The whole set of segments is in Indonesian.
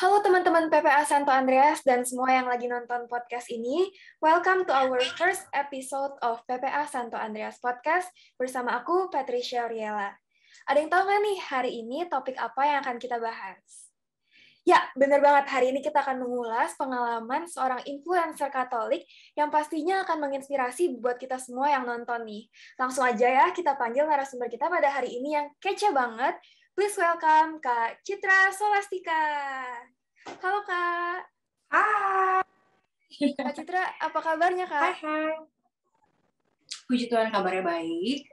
Halo teman-teman PPA Santo Andreas dan semua yang lagi nonton podcast ini. Welcome to our first episode of PPA Santo Andreas Podcast bersama aku, Patricia Riela. Ada yang tahu nggak nih hari ini topik apa yang akan kita bahas? Ya, benar banget. Hari ini kita akan mengulas pengalaman seorang influencer Katolik yang pastinya akan menginspirasi buat kita semua yang nonton nih. Langsung aja ya, kita panggil narasumber kita pada hari ini yang kece banget. Please welcome Kak Citra Solastika. Halo Kak. Hai. Kak Citra, apa kabarnya Kak? Hai. Puji Tuhan kabarnya baik,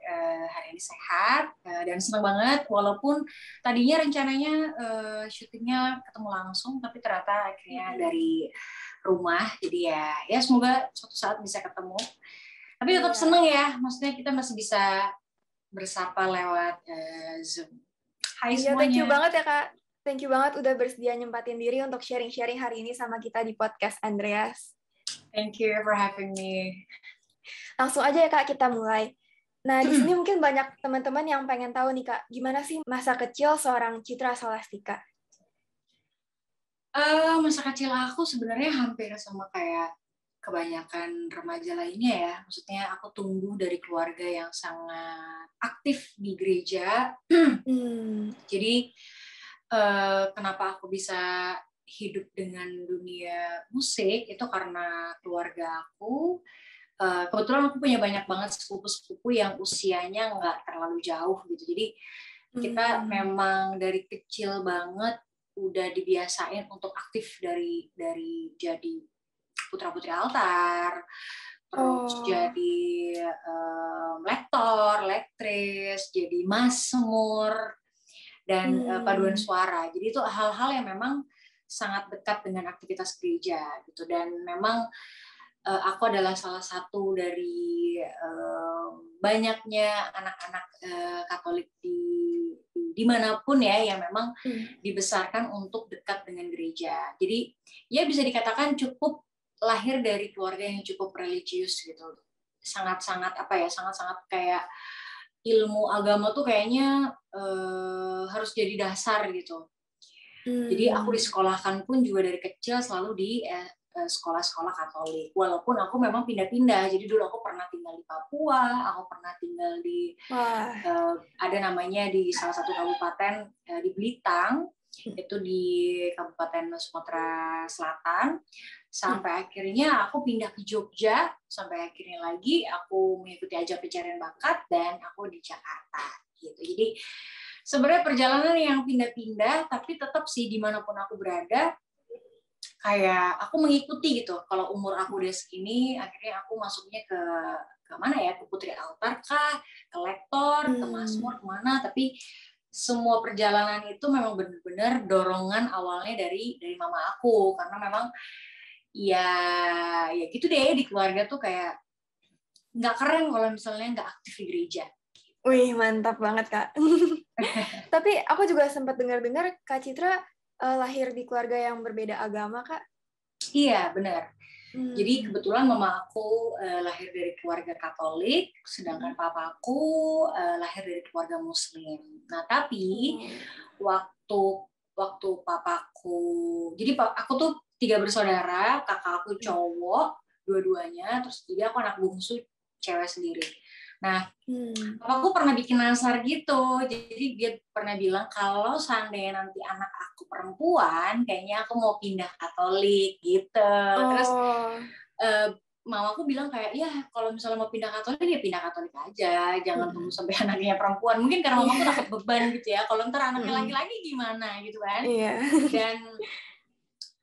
hari ini sehat, dan senang banget walaupun tadinya rencananya syutingnya ketemu langsung, tapi ternyata akhirnya dari rumah, jadi ya semoga suatu saat bisa ketemu. Tapi tetap senang ya, maksudnya kita masih bisa bersapa lewat Zoom. Hai semuanya. Thank you banget ya Kak. Thank you banget udah bersedia nyempatin diri untuk sharing-sharing hari ini sama kita di podcast Andreas. Thank you for having me. Langsung aja ya Kak, kita mulai. Nah, di sini mungkin banyak teman-teman yang pengen tahu nih Kak, gimana sih masa kecil seorang Citra Solastika? Masa kecil aku sebenarnya hampir sama kayak kebanyakan remaja lainnya ya. Maksudnya aku tumbuh dari keluarga yang sangat aktif di gereja. Jadi kenapa aku bisa hidup dengan dunia musik itu karena keluarga aku. Kebetulan aku punya banyak banget sepupu-sepupu yang usianya nggak terlalu jauh gitu. Jadi kita memang dari kecil banget udah dibiasain untuk aktif dari jadi putra-putri altar, terus jadi lektor, lektris, jadi mazmur, dan paduan suara. Jadi itu hal-hal yang memang sangat dekat dengan aktivitas gereja gitu. Dan memang aku adalah salah satu dari banyaknya anak-anak Katolik dimanapun ya yang memang dibesarkan untuk dekat dengan gereja. Jadi ya bisa dikatakan cukup lahir dari keluarga yang cukup religius gitu. Sangat-sangat sangat-sangat kayak ilmu agama tuh kayaknya harus jadi dasar gitu. Jadi aku disekolahkan pun juga dari kecil selalu di sekolah-sekolah Katolik. Walaupun aku memang pindah-pindah. Jadi dulu aku pernah tinggal di Papua, aku pernah tinggal di ada namanya di salah satu kabupaten di Belitang, itu di Kabupaten Sumatera Selatan. Sampai akhirnya aku pindah ke Jogja, sampai akhirnya lagi aku mengikuti ajang pencarian bakat dan aku di Jakarta gitu. Jadi sebenarnya perjalanan yang pindah-pindah, tapi tetap sih dimanapun aku berada, kayak aku mengikuti gitu. Kalau umur aku udah segini, akhirnya aku masuknya ke mana ya, ke putri altar kah, ke lektor, ke mazmur, kemana. Tapi semua perjalanan itu memang benar-benar dorongan awalnya dari mama aku, karena memang ya gitu deh, di keluarga tuh kayak nggak keren kalau misalnya nggak aktif di gereja. Wih, mantap banget Kak. Tapi aku juga sempat dengar-dengar Kak Citra lahir di keluarga yang berbeda agama, Kak? Iya, benar. Jadi kebetulan mama aku lahir dari keluarga Katolik, sedangkan papaku lahir dari keluarga Muslim. Nah, tapi waktu papaku, jadi aku tuh 3 bersaudara, kakak aku cowok, dua-duanya, terus jadi aku anak bungsu cewek sendiri. Nah, papaku pernah bikin nasar gitu, jadi dia pernah bilang kalau seandainya nanti anak aku perempuan, kayaknya aku mau pindah Katolik gitu. Terus mamaku bilang kayak, ya kalau misalnya mau pindah Katolik ya pindah Katolik aja, jangan tunggu sampai anaknya perempuan. Mungkin karena mamaku takut beban gitu ya, kalau ntar anaknya laki-laki gimana gitu kan. Dan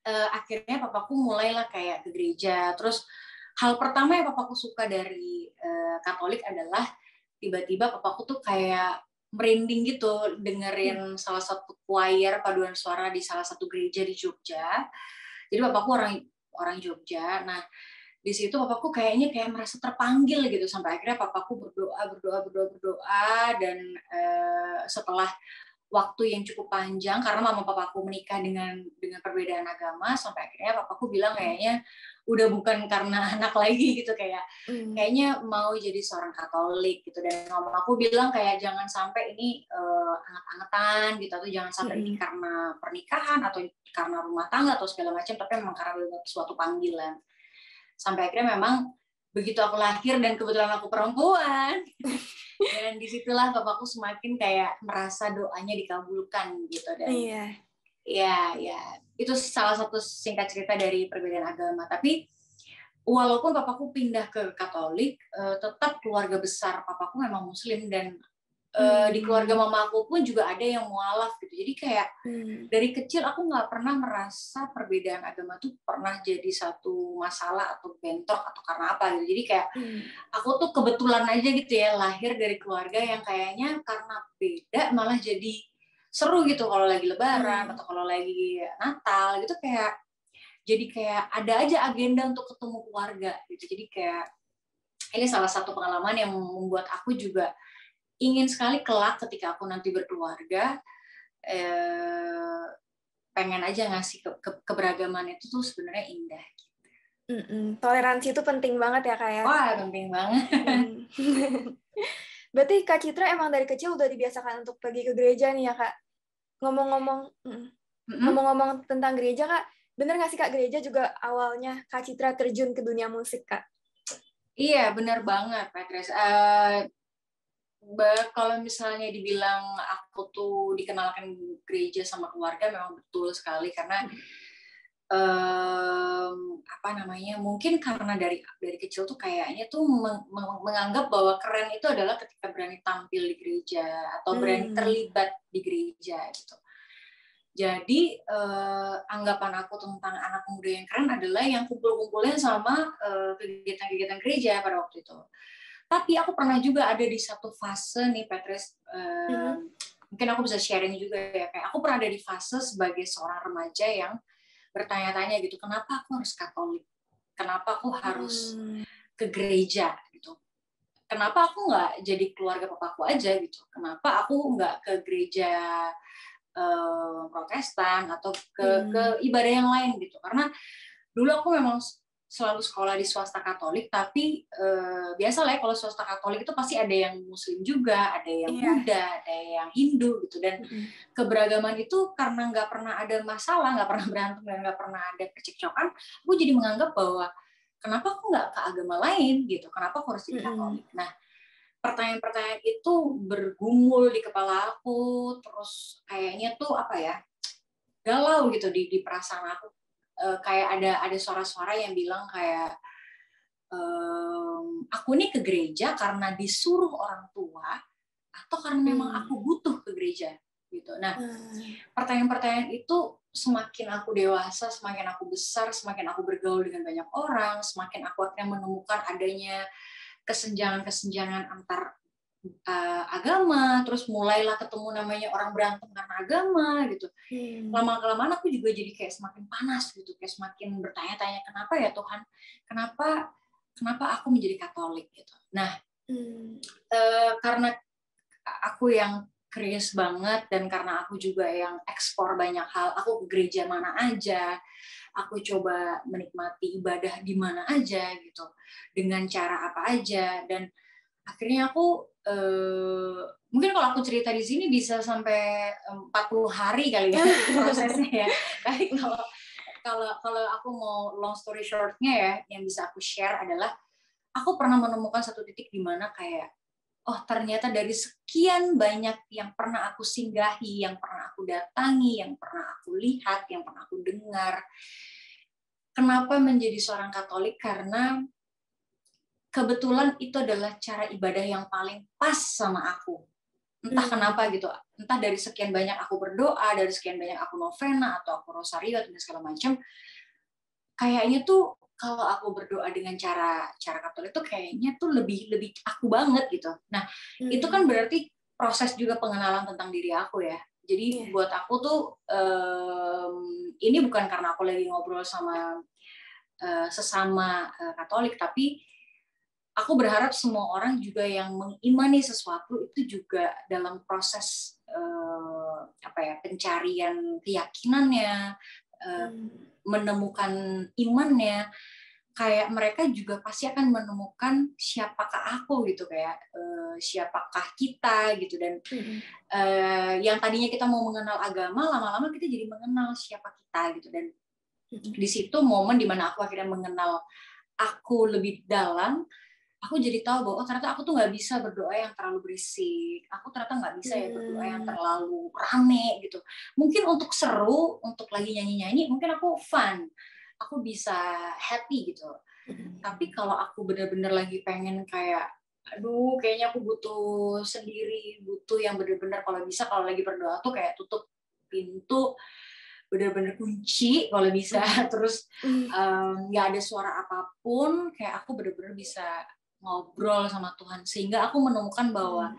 akhirnya papaku mulailah kayak ke gereja. Terus hal pertama yang papaku suka dari Katolik adalah tiba-tiba papaku tuh kayak merinding gitu dengerin salah satu choir paduan suara di salah satu gereja di Jogja. Jadi papaku orang Jogja. Nah, di situ papaku kayaknya kayak merasa terpanggil gitu, sampai akhirnya papaku berdoa dan setelah waktu yang cukup panjang karena mama papaku menikah dengan perbedaan agama, sampai akhirnya papaku bilang kayaknya udah bukan karena anak lagi gitu, kayaknya mau jadi seorang Katolik gitu. Dan mama aku bilang kayak jangan sampai ini anget-angetan gitu, atau jangan sampai ini karena pernikahan atau karena rumah tangga atau segala macam, tapi memang karena suatu panggilan. Sampai akhirnya memang begitu aku lahir dan kebetulan aku perempuan, dan disitulah bapakku semakin kayak merasa doanya dikabulkan gitu. Dan ya itu salah satu singkat cerita dari perbedaan agama. Tapi walaupun papaku pindah ke Katolik, tetap keluarga besar papaku memang Muslim, dan di keluarga mamaku pun juga ada yang mualaf gitu. Jadi kayak dari kecil aku nggak pernah merasa perbedaan agama tuh pernah jadi satu masalah atau bentrok atau karena apa gitu. Jadi kayak aku tuh kebetulan aja gitu ya lahir dari keluarga yang kayaknya karena beda malah jadi seru gitu kalau lagi Lebaran atau kalau lagi Natal gitu, kayak jadi kayak ada aja agenda untuk ketemu keluarga gitu. Jadi kayak ini salah satu pengalaman yang membuat aku juga ingin sekali kelak ketika aku nanti berkeluarga, pengen aja ngasih keberagaman itu tuh sebenarnya indah. Toleransi itu penting banget ya Kak ya? Wah, penting banget. Berarti Kak Citra emang dari kecil udah dibiasakan untuk pergi ke gereja nih ya Kak? Ngomong-ngomong tentang gereja Kak, bener nggak sih Kak gereja juga awalnya Kak Citra terjun ke dunia musik Kak? Iya, benar banget Petres. Kalau misalnya dibilang aku tuh dikenalkan gereja sama keluarga, memang betul sekali karena apa namanya, mungkin karena dari kecil tuh kayaknya tuh menganggap bahwa keren itu adalah ketika berani tampil di gereja atau berani terlibat di gereja gitu. Jadi anggapan aku tentang anak muda yang keren adalah yang kumpul-kumpulin sama kegiatan-kegiatan gereja pada waktu itu. Tapi aku pernah juga ada di satu fase nih Petres, mungkin aku bisa sharing juga ya, kayak aku pernah ada di fase sebagai seorang remaja yang bertanya-tanya gitu, kenapa aku harus Katolik? Kenapa aku harus ke gereja gitu? Kenapa aku nggak jadi keluarga papaku aja gitu? Kenapa aku nggak ke gereja Protestan atau ke ibadah yang lain gitu? Karena dulu aku memang selalu sekolah di swasta Katolik, tapi biasa lah ya kalau swasta Katolik itu pasti ada yang Muslim juga, ada yang Buddha, ada yang Hindu gitu. Dan keberagaman itu karena nggak pernah ada masalah, nggak pernah berantem, dan nggak pernah ada percekcokan, aku jadi menganggap bahwa kenapa aku nggak ke agama lain gitu, kenapa aku harus jadi Katolik. Nah, pertanyaan-pertanyaan itu bergumul di kepala aku, terus kayaknya tuh apa ya, galau gitu di perasaan aku. Kayak ada suara-suara yang bilang kayak aku nih ke gereja karena disuruh orang tua atau karena memang aku butuh ke gereja gitu. Nah, pertanyaan-pertanyaan itu semakin aku dewasa, semakin aku besar, semakin aku bergaul dengan banyak orang, semakin aku akhirnya menemukan adanya kesenjangan-kesenjangan antar agama, terus mulailah ketemu namanya orang berantem karena agama gitu. Lama-kelamaan aku juga jadi kayak semakin panas gitu, kayak semakin bertanya-tanya, kenapa ya Tuhan, kenapa aku menjadi Katolik gitu. Nah, karena aku yang curious banget, dan karena aku juga yang ekspor banyak hal, aku ke gereja mana aja, aku coba menikmati ibadah di mana aja gitu, dengan cara apa aja, dan akhirnya aku mungkin kalau aku cerita di sini bisa sampai 40 hari kali ya prosesnya ya. Tapi kalau aku mau long story short-nya ya, yang bisa aku share adalah aku pernah menemukan satu titik di mana kayak, oh ternyata dari sekian banyak yang pernah aku singgahi, yang pernah aku datangi, yang pernah aku lihat, yang pernah aku dengar, kenapa menjadi seorang Katolik? Karena kebetulan itu adalah cara ibadah yang paling pas sama aku. Entah kenapa gitu. Entah dari sekian banyak aku berdoa, dari sekian banyak aku novena, atau aku rosario, dan segala macam. Kayaknya tuh kalau aku berdoa dengan cara Katolik tuh kayaknya tuh lebih aku banget gitu. Nah, itu kan berarti proses juga pengenalan tentang diri aku ya. Jadi buat aku tuh ini bukan karena aku lagi ngobrol sama sesama Katolik, tapi aku berharap semua orang juga yang mengimani sesuatu itu juga dalam proses pencarian keyakinannya, menemukan imannya, kayak mereka juga pasti akan menemukan siapakah aku gitu, kayak siapakah kita gitu. Dan yang tadinya kita mau mengenal agama, lama-lama kita jadi mengenal siapa kita gitu. Dan di situ momen dimana aku akhirnya mengenal aku lebih dalam, aku jadi tahu bahwa ternyata aku tuh nggak bisa berdoa yang terlalu berisik, aku ternyata nggak bisa ya berdoa yang terlalu rame gitu. Mungkin untuk seru, untuk lagi nyanyi-nyanyi, mungkin aku fun, aku bisa happy gitu. Tapi kalau aku bener-bener lagi pengen kayak, aduh kayaknya aku butuh sendiri, butuh yang bener-bener kalau bisa kalau lagi berdoa tuh kayak tutup pintu, bener-bener kunci kalau bisa, terus nggak ada suara apapun, kayak aku bener-bener bisa ngobrol sama Tuhan, sehingga aku menemukan bahwa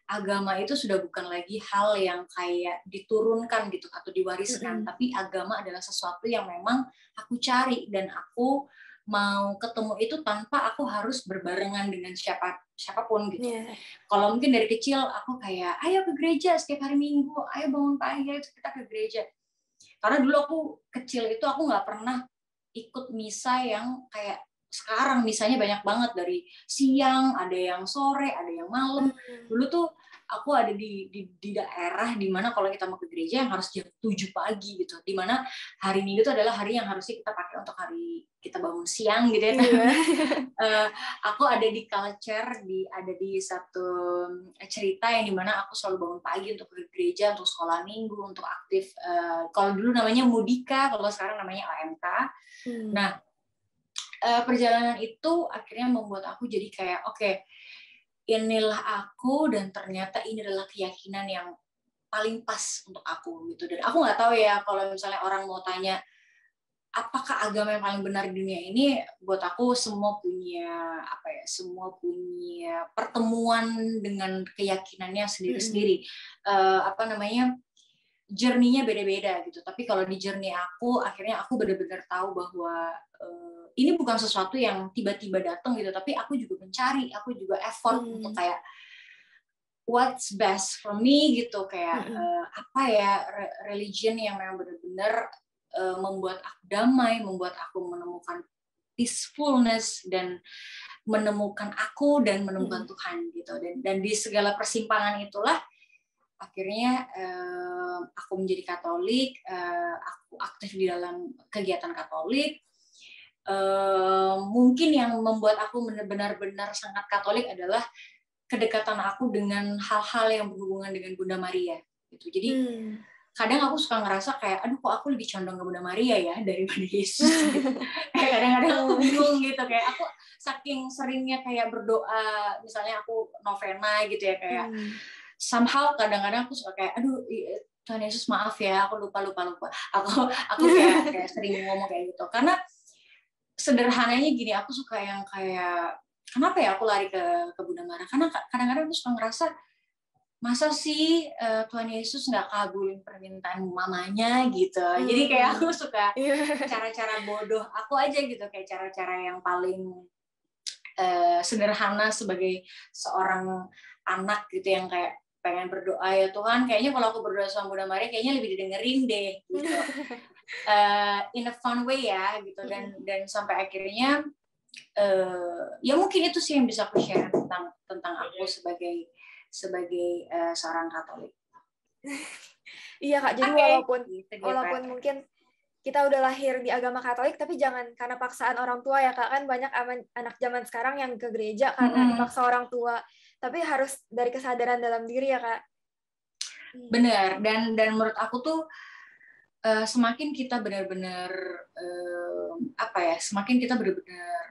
agama itu sudah bukan lagi hal yang kayak diturunkan gitu atau diwariskan, tapi agama adalah sesuatu yang memang aku cari dan aku mau ketemu itu tanpa aku harus berbarengan dengan siapapun gitu. Kalau mungkin dari kecil aku kayak ayo ke gereja setiap hari Minggu, ayo bangun pagi ayo kita ke gereja. Karena dulu aku kecil itu aku nggak pernah ikut misa yang kayak sekarang, misalnya banyak banget dari siang, ada yang sore, ada yang malam. Dulu tuh aku ada di daerah di mana kalau kita mau ke gereja yang harus jam 7 pagi gitu. Di mana hari Minggu itu adalah hari yang harusnya kita pakai untuk hari kita bangun siang gitu ya. Aku ada di culture, ada di satu cerita yang dimana aku selalu bangun pagi untuk ke gereja, untuk sekolah minggu, untuk aktif. Kalau dulu namanya Mudika, kalau sekarang namanya AMK. Nah, perjalanan itu akhirnya membuat aku jadi kayak oke, inilah aku dan ternyata ini adalah keyakinan yang paling pas untuk aku gitu. Dan aku nggak tahu ya kalau misalnya orang mau tanya apakah agama yang paling benar di dunia ini, buat aku semua punya pertemuan dengan keyakinannya sendiri-sendiri. Journey-nya beda-beda gitu. Tapi kalau di journey aku, akhirnya aku benar-benar tahu bahwa ini bukan sesuatu yang tiba-tiba datang gitu, tapi aku juga mencari, aku juga effort untuk kayak what's best for me gitu, kayak apa ya religion yang memang benar-benar membuat aku damai, membuat aku menemukan peacefulness dan menemukan aku dan menemukan Tuhan gitu. Dan di segala persimpangan itulah akhirnya aku menjadi Katolik, aku aktif di dalam kegiatan Katolik. Mungkin yang membuat aku benar-benar sangat Katolik adalah kedekatan aku dengan hal-hal yang berhubungan dengan Bunda Maria gitu. Jadi kadang aku suka ngerasa kayak aduh kok aku lebih condong ke Bunda Maria ya daripada Yesus gitu. Kayak kadang-kadang aku bingung gitu, kayak aku saking seringnya kayak berdoa, misalnya aku novena gitu ya, kayak somehow kadang-kadang aku suka kayak aduh Tuhan Yesus maaf ya aku lupa aku kayak sering ngomong kayak gitu, karena sederhananya gini, aku suka yang kayak kenapa ya aku lari ke Bunda Maria, karena kadang-kadang aku suka ngerasa masa sih Tuhan Yesus nggak kabulin permintaan mamanya gitu. Jadi kayak aku suka cara-cara bodoh aku aja gitu, kayak cara-cara yang paling sederhana sebagai seorang anak gitu yang kayak pengen berdoa ya Tuhan, kayaknya kalau aku berdoa sama Bunda Maria kayaknya lebih didengerin deh gitu. In a fun way ya gitu, dan sampai akhirnya ya mungkin itu sih yang bisa aku share tentang aku sebagai seorang Katolik. Iya Kak, jadi walaupun mungkin kita udah lahir di agama Katolik, tapi jangan karena paksaan orang tua ya Kak, kan banyak anak zaman sekarang yang ke gereja karena dipaksa orang tua, tapi harus dari kesadaran dalam diri ya Kak. Benar, dan menurut aku tuh semakin kita benar-benar semakin kita benar-benar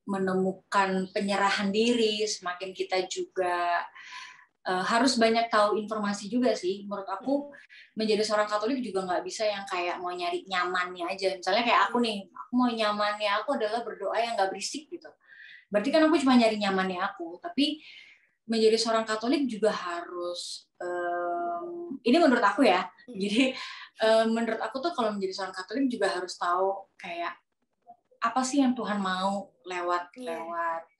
menemukan penyerahan diri, semakin kita juga harus banyak tahu informasi juga sih. Menurut aku menjadi seorang Katolik juga nggak bisa yang kayak mau nyari nyamannya aja. Misalnya kayak aku nih, aku mau nyamannya aku adalah berdoa yang nggak berisik gitu. Berarti kan aku cuma nyari nyamannya aku. Tapi menjadi seorang Katolik juga harus, ini menurut aku ya. Jadi menurut aku tuh kalau menjadi seorang Katolik juga harus tahu kayak apa sih yang Tuhan mau lewat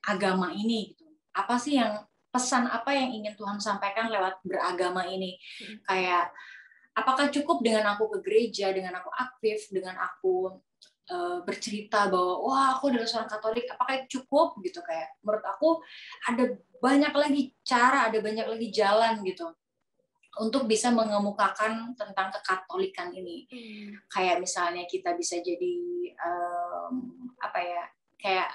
agama ini gitu. Apa sih yang pesan apa yang ingin Tuhan sampaikan lewat beragama ini? Kayak apakah cukup dengan aku ke gereja, dengan aku aktif, dengan aku bercerita bahwa wah aku adalah seorang Katolik, apakah itu cukup gitu? Kayak menurut aku ada banyak lagi cara, ada banyak lagi jalan gitu untuk bisa mengemukakan tentang kekatolikan ini. Kayak misalnya kita bisa jadi apa ya, kayak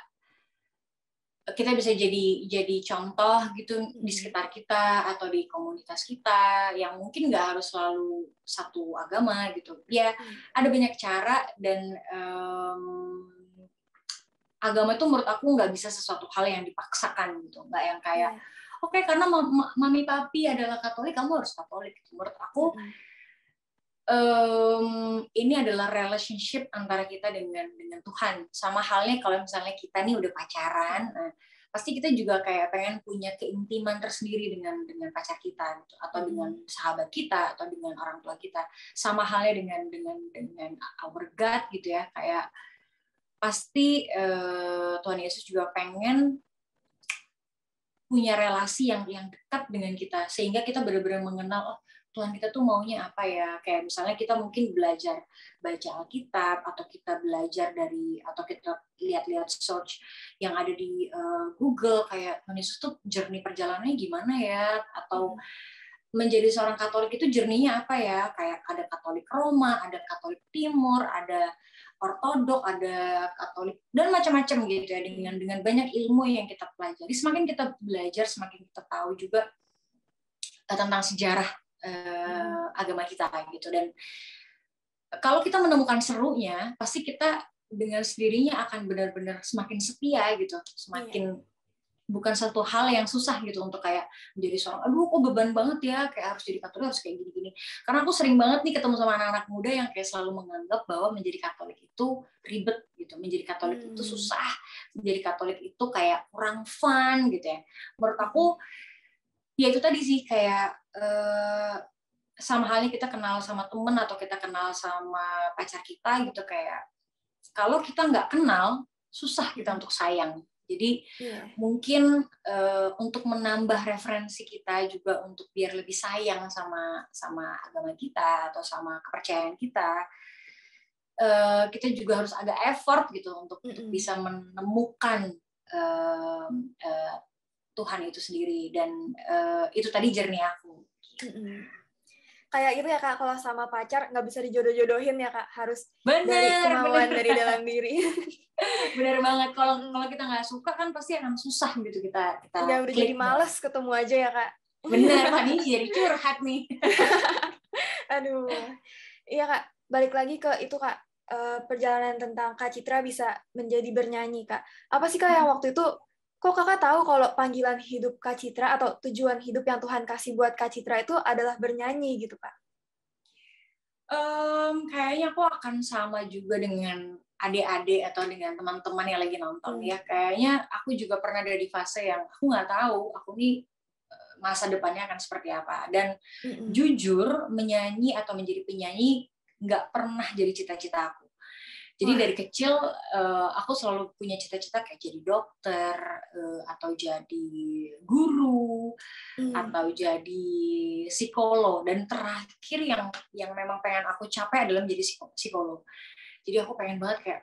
kita bisa jadi contoh gitu di sekitar kita atau di komunitas kita yang mungkin nggak harus selalu satu agama gitu. Ya ada banyak cara, dan agama itu menurut aku nggak bisa sesuatu hal yang dipaksakan gitu, nggak yang kayak oke, karena mami papi adalah Katolik kamu harus Katolik gitu. Menurut aku ini adalah relationship antara kita dengan Tuhan. Sama halnya kalau misalnya kita nih udah pacaran, nah, pasti kita juga kayak pengen punya keintiman tersendiri dengan pacar kita gitu, atau dengan sahabat kita atau dengan orang tua kita. Sama halnya dengan our God gitu ya, kayak pasti Tuhan Yesus juga pengen punya relasi yang dekat dengan kita, sehingga kita benar-benar mengenal, oh Tuhan kita tuh maunya apa ya. Kayak misalnya kita mungkin belajar baca Alkitab, atau kita belajar dari, atau kita lihat-lihat search yang ada di Google, kayak Tuhan Yesus tuh journey perjalanannya gimana ya, atau menjadi seorang Katolik itu journey-nya apa ya. Kayak ada Katolik Roma, ada Katolik Timur, ada Ortodok, ada Katolik, dan macam-macam gitu ya, dengan banyak ilmu yang kita pelajari. Semakin kita belajar, semakin kita tahu juga tentang sejarah agama kita gitu. Dan kalau kita menemukan serunya, pasti kita dengan sendirinya akan benar-benar semakin setia gitu, semakin bukan satu hal yang susah gitu untuk kayak menjadi seorang, aduh kok beban banget ya, kayak harus jadi Katolik, harus kayak gini-gini. Karena aku sering banget nih ketemu sama anak-anak muda yang kayak selalu menganggap bahwa menjadi Katolik itu ribet gitu, menjadi Katolik itu susah, menjadi Katolik itu kayak kurang fun gitu ya. Menurut aku, ya itu tadi sih, kayak sama halnya kita kenal sama temen atau kita kenal sama pacar kita gitu, kayak kalau kita nggak kenal, susah kita untuk sayang. Jadi mungkin untuk menambah referensi kita juga, untuk biar lebih sayang sama agama kita atau sama kepercayaan kita, kita juga harus agak effort gitu untuk bisa menemukan Tuhan itu sendiri. Dan itu tadi journey aku. Kayak gitu ya Kak, kalau sama pacar nggak bisa dijodoh-jodohin ya Kak, harus dari kemauan dari dalam diri. Bener banget. Kalau kita nggak suka kan pasti akan susah gitu kita udah jadi males ketemu aja ya Kak. Bener, ini jadi curhat nih. Aduh, iya Kak, balik lagi ke itu Kak, perjalanan tentang Kak Citra bisa menjadi bernyanyi Kak. Apa sih Kak yang waktu itu, kok Kakak tahu kalau panggilan hidup Kak Citra atau tujuan hidup yang Tuhan kasih buat Kak Citra itu adalah bernyanyi gitu Kak? Kayaknya aku akan sama juga dengan adik-adik atau dengan teman-teman yang lagi nonton ya. Kayaknya aku juga pernah ada di fase yang aku nggak tahu aku nih masa depannya akan seperti apa. Dan jujur, menyanyi atau menjadi penyanyi nggak pernah jadi cita-cita aku. Jadi dari kecil aku selalu punya cita-cita kayak jadi dokter, atau jadi guru, atau jadi psikolog. Dan terakhir yang memang pengen aku capai adalah menjadi psikolog. Jadi aku pengen banget kayak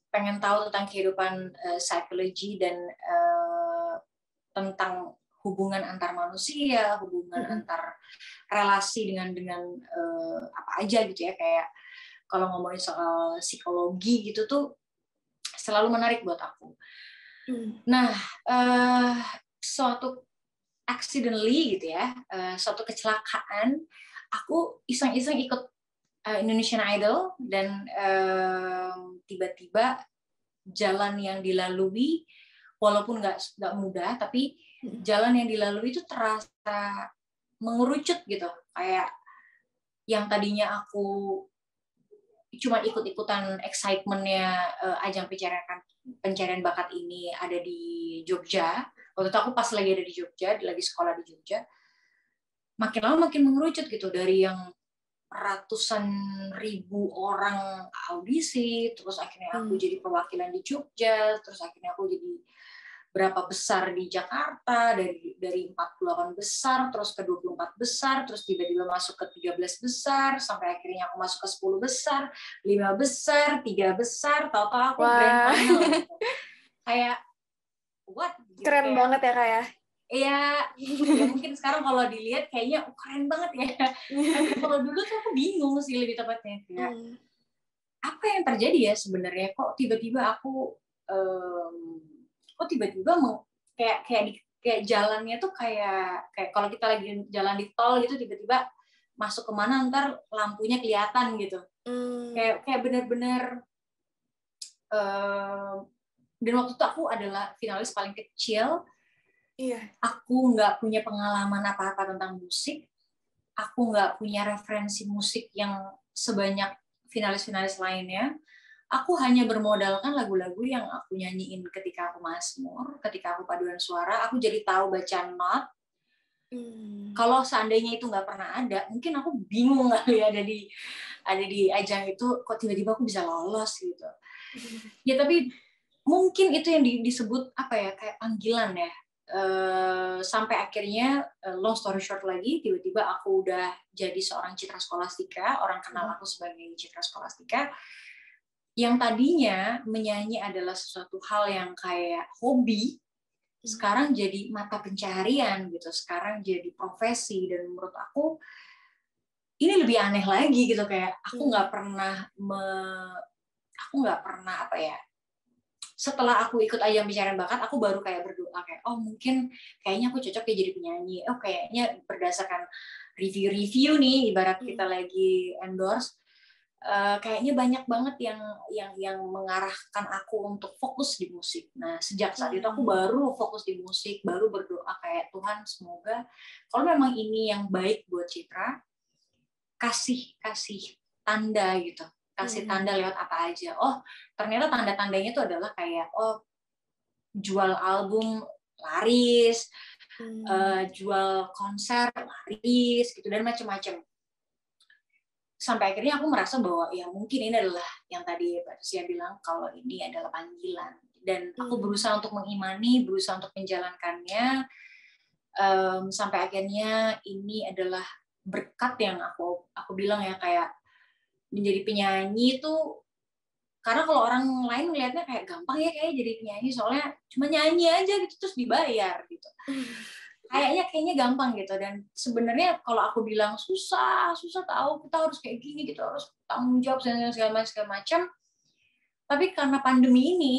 pengen tahu tentang kehidupan psikologi dan tentang hubungan antar manusia, hubungan antar relasi dengan apa aja gitu ya. Kayak kalau ngomongin soal psikologi gitu tuh selalu menarik buat aku. Nah, suatu accidentally gitu ya, suatu kecelakaan, aku iseng-iseng ikut Indonesian Idol, dan tiba-tiba jalan yang dilalui, walaupun nggak mudah, tapi jalan yang dilalui itu terasa mengerucut gitu. Kayak yang tadinya aku cuma ikut-ikutan excitement-nya ajang pencarian bakat ini ada di Jogja. Waktu itu aku pas lagi ada di Jogja, lagi sekolah di Jogja, makin lama makin mengerucut gitu, dari yang ratusan ribu orang audisi, terus akhirnya aku jadi perwakilan di Jogja, terus akhirnya aku jadi berapa besar di Jakarta, dari 48 besar terus ke 24 besar, terus tiba-tiba masuk ke 13 besar, sampai akhirnya aku masuk ke 10 besar, 5 besar, 3 besar, tahu-tahu aku grand Wah, final gitu. Kayak what gitu, keren kayak banget ya Kak ya. ya mungkin sekarang kalau dilihat kayaknya keren banget ya. Tapi kalau dulu tuh aku bingung sih lebih tepatnya, kayak apa yang terjadi ya sebenarnya, kok tiba-tiba aku kayak jalannya tuh kayak kalau kita lagi jalan di tol gitu, tiba-tiba masuk kemana ntar lampunya kelihatan gitu. Kayak benar-benar dan waktu itu aku adalah finalis paling kecil. Iya. Aku nggak punya pengalaman apa-apa tentang musik. Aku nggak punya referensi musik yang sebanyak finalis-finalis lainnya. Aku hanya bermodalkan lagu-lagu yang aku nyanyiin ketika aku Mazmur, ketika aku paduan suara. Aku jadi tahu baca not. Kalau seandainya itu nggak pernah ada, mungkin aku bingung kali ada di ajang itu, kok tiba-tiba aku bisa lolos gitu. Ya tapi mungkin itu yang disebut apa ya, kayak panggilan ya. Sampai akhirnya long story short lagi, tiba-tiba aku udah jadi seorang citra skolastika, orang kenal aku sebagai citra skolastika, yang tadinya menyanyi adalah sesuatu hal yang kayak hobi, sekarang jadi mata pencaharian gitu, sekarang jadi profesi. Dan menurut aku ini lebih aneh lagi gitu, kayak aku nggak pernah apa ya, setelah aku ikut ajang pencarian bakat, aku baru kayak berdoa kayak, oh mungkin kayaknya aku cocok ya jadi penyanyi. Oh kayaknya berdasarkan review-review nih, ibarat kita lagi endorse, kayaknya banyak banget yang mengarahkan aku untuk fokus di musik. Nah sejak saat itu aku baru fokus di musik, baru berdoa kayak, Tuhan semoga kalau memang ini yang baik buat Citra, kasih tanda gitu. Kasih tanda lewat apa aja. Oh, ternyata tanda-tandanya itu adalah kayak, oh, jual album laris, jual konser laris, gitu, dan macam-macam. Sampai akhirnya aku merasa bahwa ya mungkin ini adalah yang tadi Pak Sia bilang, kalau ini adalah panggilan. Dan aku berusaha untuk mengimani, berusaha untuk menjalankannya, sampai akhirnya ini adalah berkat yang aku bilang ya, kayak menjadi penyanyi itu, karena kalau orang lain melihatnya kayak gampang ya kayak jadi penyanyi, soalnya cuma nyanyi aja gitu terus dibayar gitu. Kayaknya gampang gitu. Dan sebenarnya kalau aku bilang susah tahu, kita harus kayak gini, kita harus tanggung jawab segala macam. Tapi karena pandemi ini,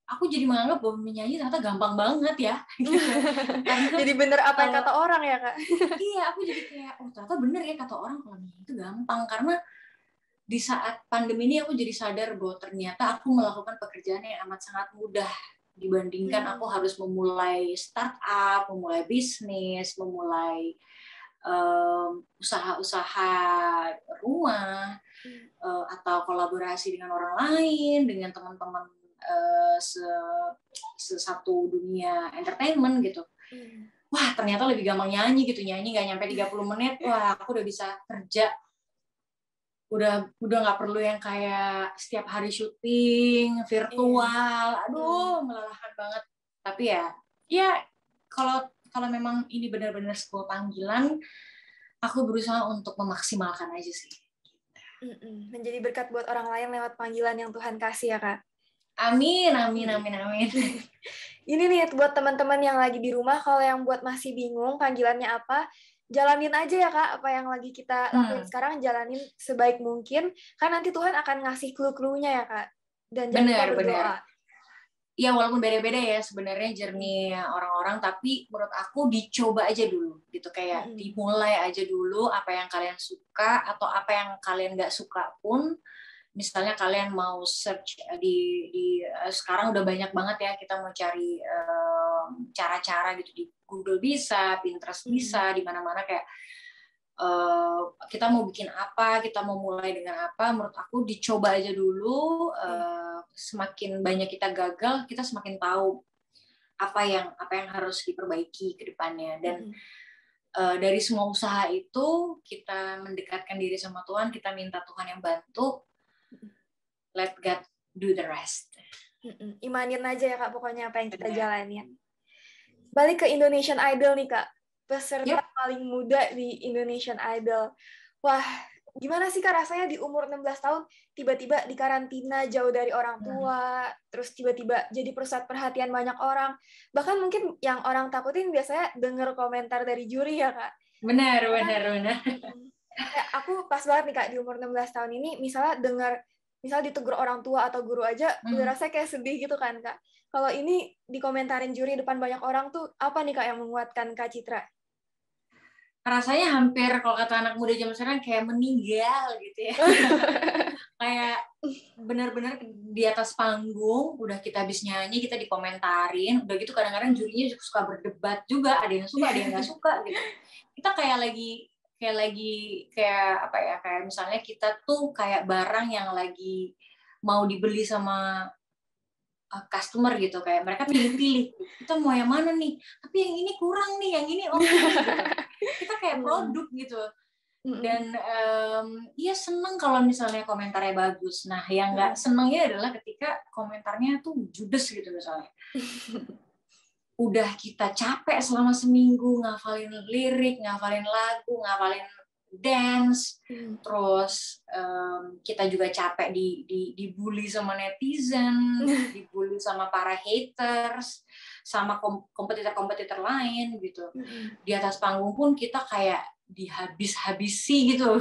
aku jadi menganggap bahwa menyanyi ternyata gampang banget ya. Gitu. Karena jadi bener apa yang kata orang ya Kak? Iya, aku jadi kayak, oh ternyata bener ya kata orang kalau menyanyi itu gampang. Karena di saat pandemi ini aku jadi sadar bahwa ternyata aku melakukan pekerjaan yang amat sangat mudah dibandingkan aku harus memulai startup, memulai bisnis, memulai usaha-usaha rumah, atau kolaborasi dengan orang lain, dengan teman-teman sesatu dunia entertainment gitu. Wah, ternyata lebih gampang nyanyi gitu. Nyanyi nggak nyampe 30 menit, wah aku udah bisa kerja. Udah nggak perlu yang kayak setiap hari syuting virtual. Aduh, melelahkan banget. Tapi ya kalau memang ini benar-benar sebuah panggilan, aku berusaha untuk memaksimalkan aja sih. Menjadi berkat buat orang lain lewat panggilan yang Tuhan kasih ya Kak. Amin. Ini nih buat teman-teman yang lagi di rumah, kalau yang buat masih bingung panggilannya apa, jalanin aja ya Kak, apa yang lagi kita lakuin sekarang, jalanin sebaik mungkin, kan nanti Tuhan akan ngasih clue-cluenya ya Kak. Dan jangan lupa berdoa. Ya walaupun beda-beda ya sebenarnya journey orang-orang, tapi menurut aku dicoba aja dulu gitu, kayak dimulai aja dulu apa yang kalian suka atau apa yang kalian nggak suka pun. Misalnya kalian mau search di sekarang udah banyak banget ya, kita mau cari cara-cara gitu di Google bisa, Pinterest bisa, di mana-mana kayak kita mau bikin apa, kita mau mulai dengan apa, menurut aku dicoba aja dulu. Semakin banyak kita gagal, kita semakin tahu apa yang harus diperbaiki ke depannya. Dan dari semua usaha itu kita mendekatkan diri sama Tuhan, kita minta Tuhan yang bantu. Let God do the rest. Imanin aja ya Kak, pokoknya apa yang kita Bener. jalanin. Balik ke Indonesian Idol nih Kak, peserta Yep. paling muda di Indonesian Idol. Wah, gimana sih Kak rasanya di umur 16 tahun tiba-tiba dikarantina jauh dari orang tua, terus tiba-tiba jadi pusat perhatian banyak orang. Bahkan mungkin yang orang takutin biasanya denger komentar dari juri ya Kak. Benar. Kayak aku pas banget nih Kak di umur 16 tahun ini, misal ditegur orang tua atau guru aja, udah rasanya kayak sedih gitu kan Kak. Kalau ini dikomentarin juri depan banyak orang tuh, apa nih Kak yang menguatkan Kak Citra? Rasanya hampir kalau kata anak muda zaman sekarang kayak meninggal gitu ya. Kayak benar-benar di atas panggung, udah kita habis nyanyi, kita dikomentarin, udah gitu kadang-kadang jurinya suka berdebat juga, ada yang suka, ada yang nggak suka gitu. Kita kayak apa ya, kayak misalnya kita tuh kayak barang yang lagi mau dibeli sama customer gitu, kayak mereka pilih-pilih, kita mau yang mana nih, tapi yang ini kurang nih, yang ini oke nih gitu. Kita kayak produk gitu. Dan iya seneng kalau misalnya komentarnya bagus. Nah yang nggak senengnya adalah ketika komentarnya tuh judes gitu misalnya. Udah kita capek selama seminggu ngafalin lirik, ngafalin lagu, ngafalin dance, terus kita juga capek dibully sama netizen, dibully sama para haters, sama kompetitor-kompetitor lain gitu. Di atas panggung pun kita kayak dihabis-habisi gitu,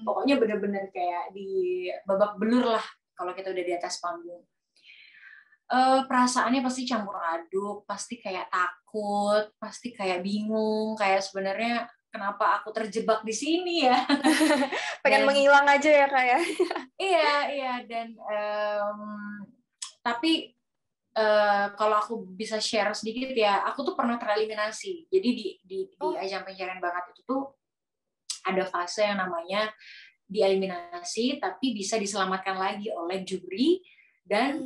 pokoknya bener-bener kayak di babak belur lah kalau kita udah di atas panggung. Perasaannya pasti campur aduk, pasti kayak takut, pasti kayak bingung, kayak sebenarnya kenapa aku terjebak di sini ya? Pengen menghilang aja ya Kak ya? Iya, dan tapi kalau aku bisa share sedikit ya, aku tuh pernah tereliminasi. Jadi di ajang pencarian bakat itu tuh ada fase yang namanya dieliminasi, tapi bisa diselamatkan lagi oleh juri dan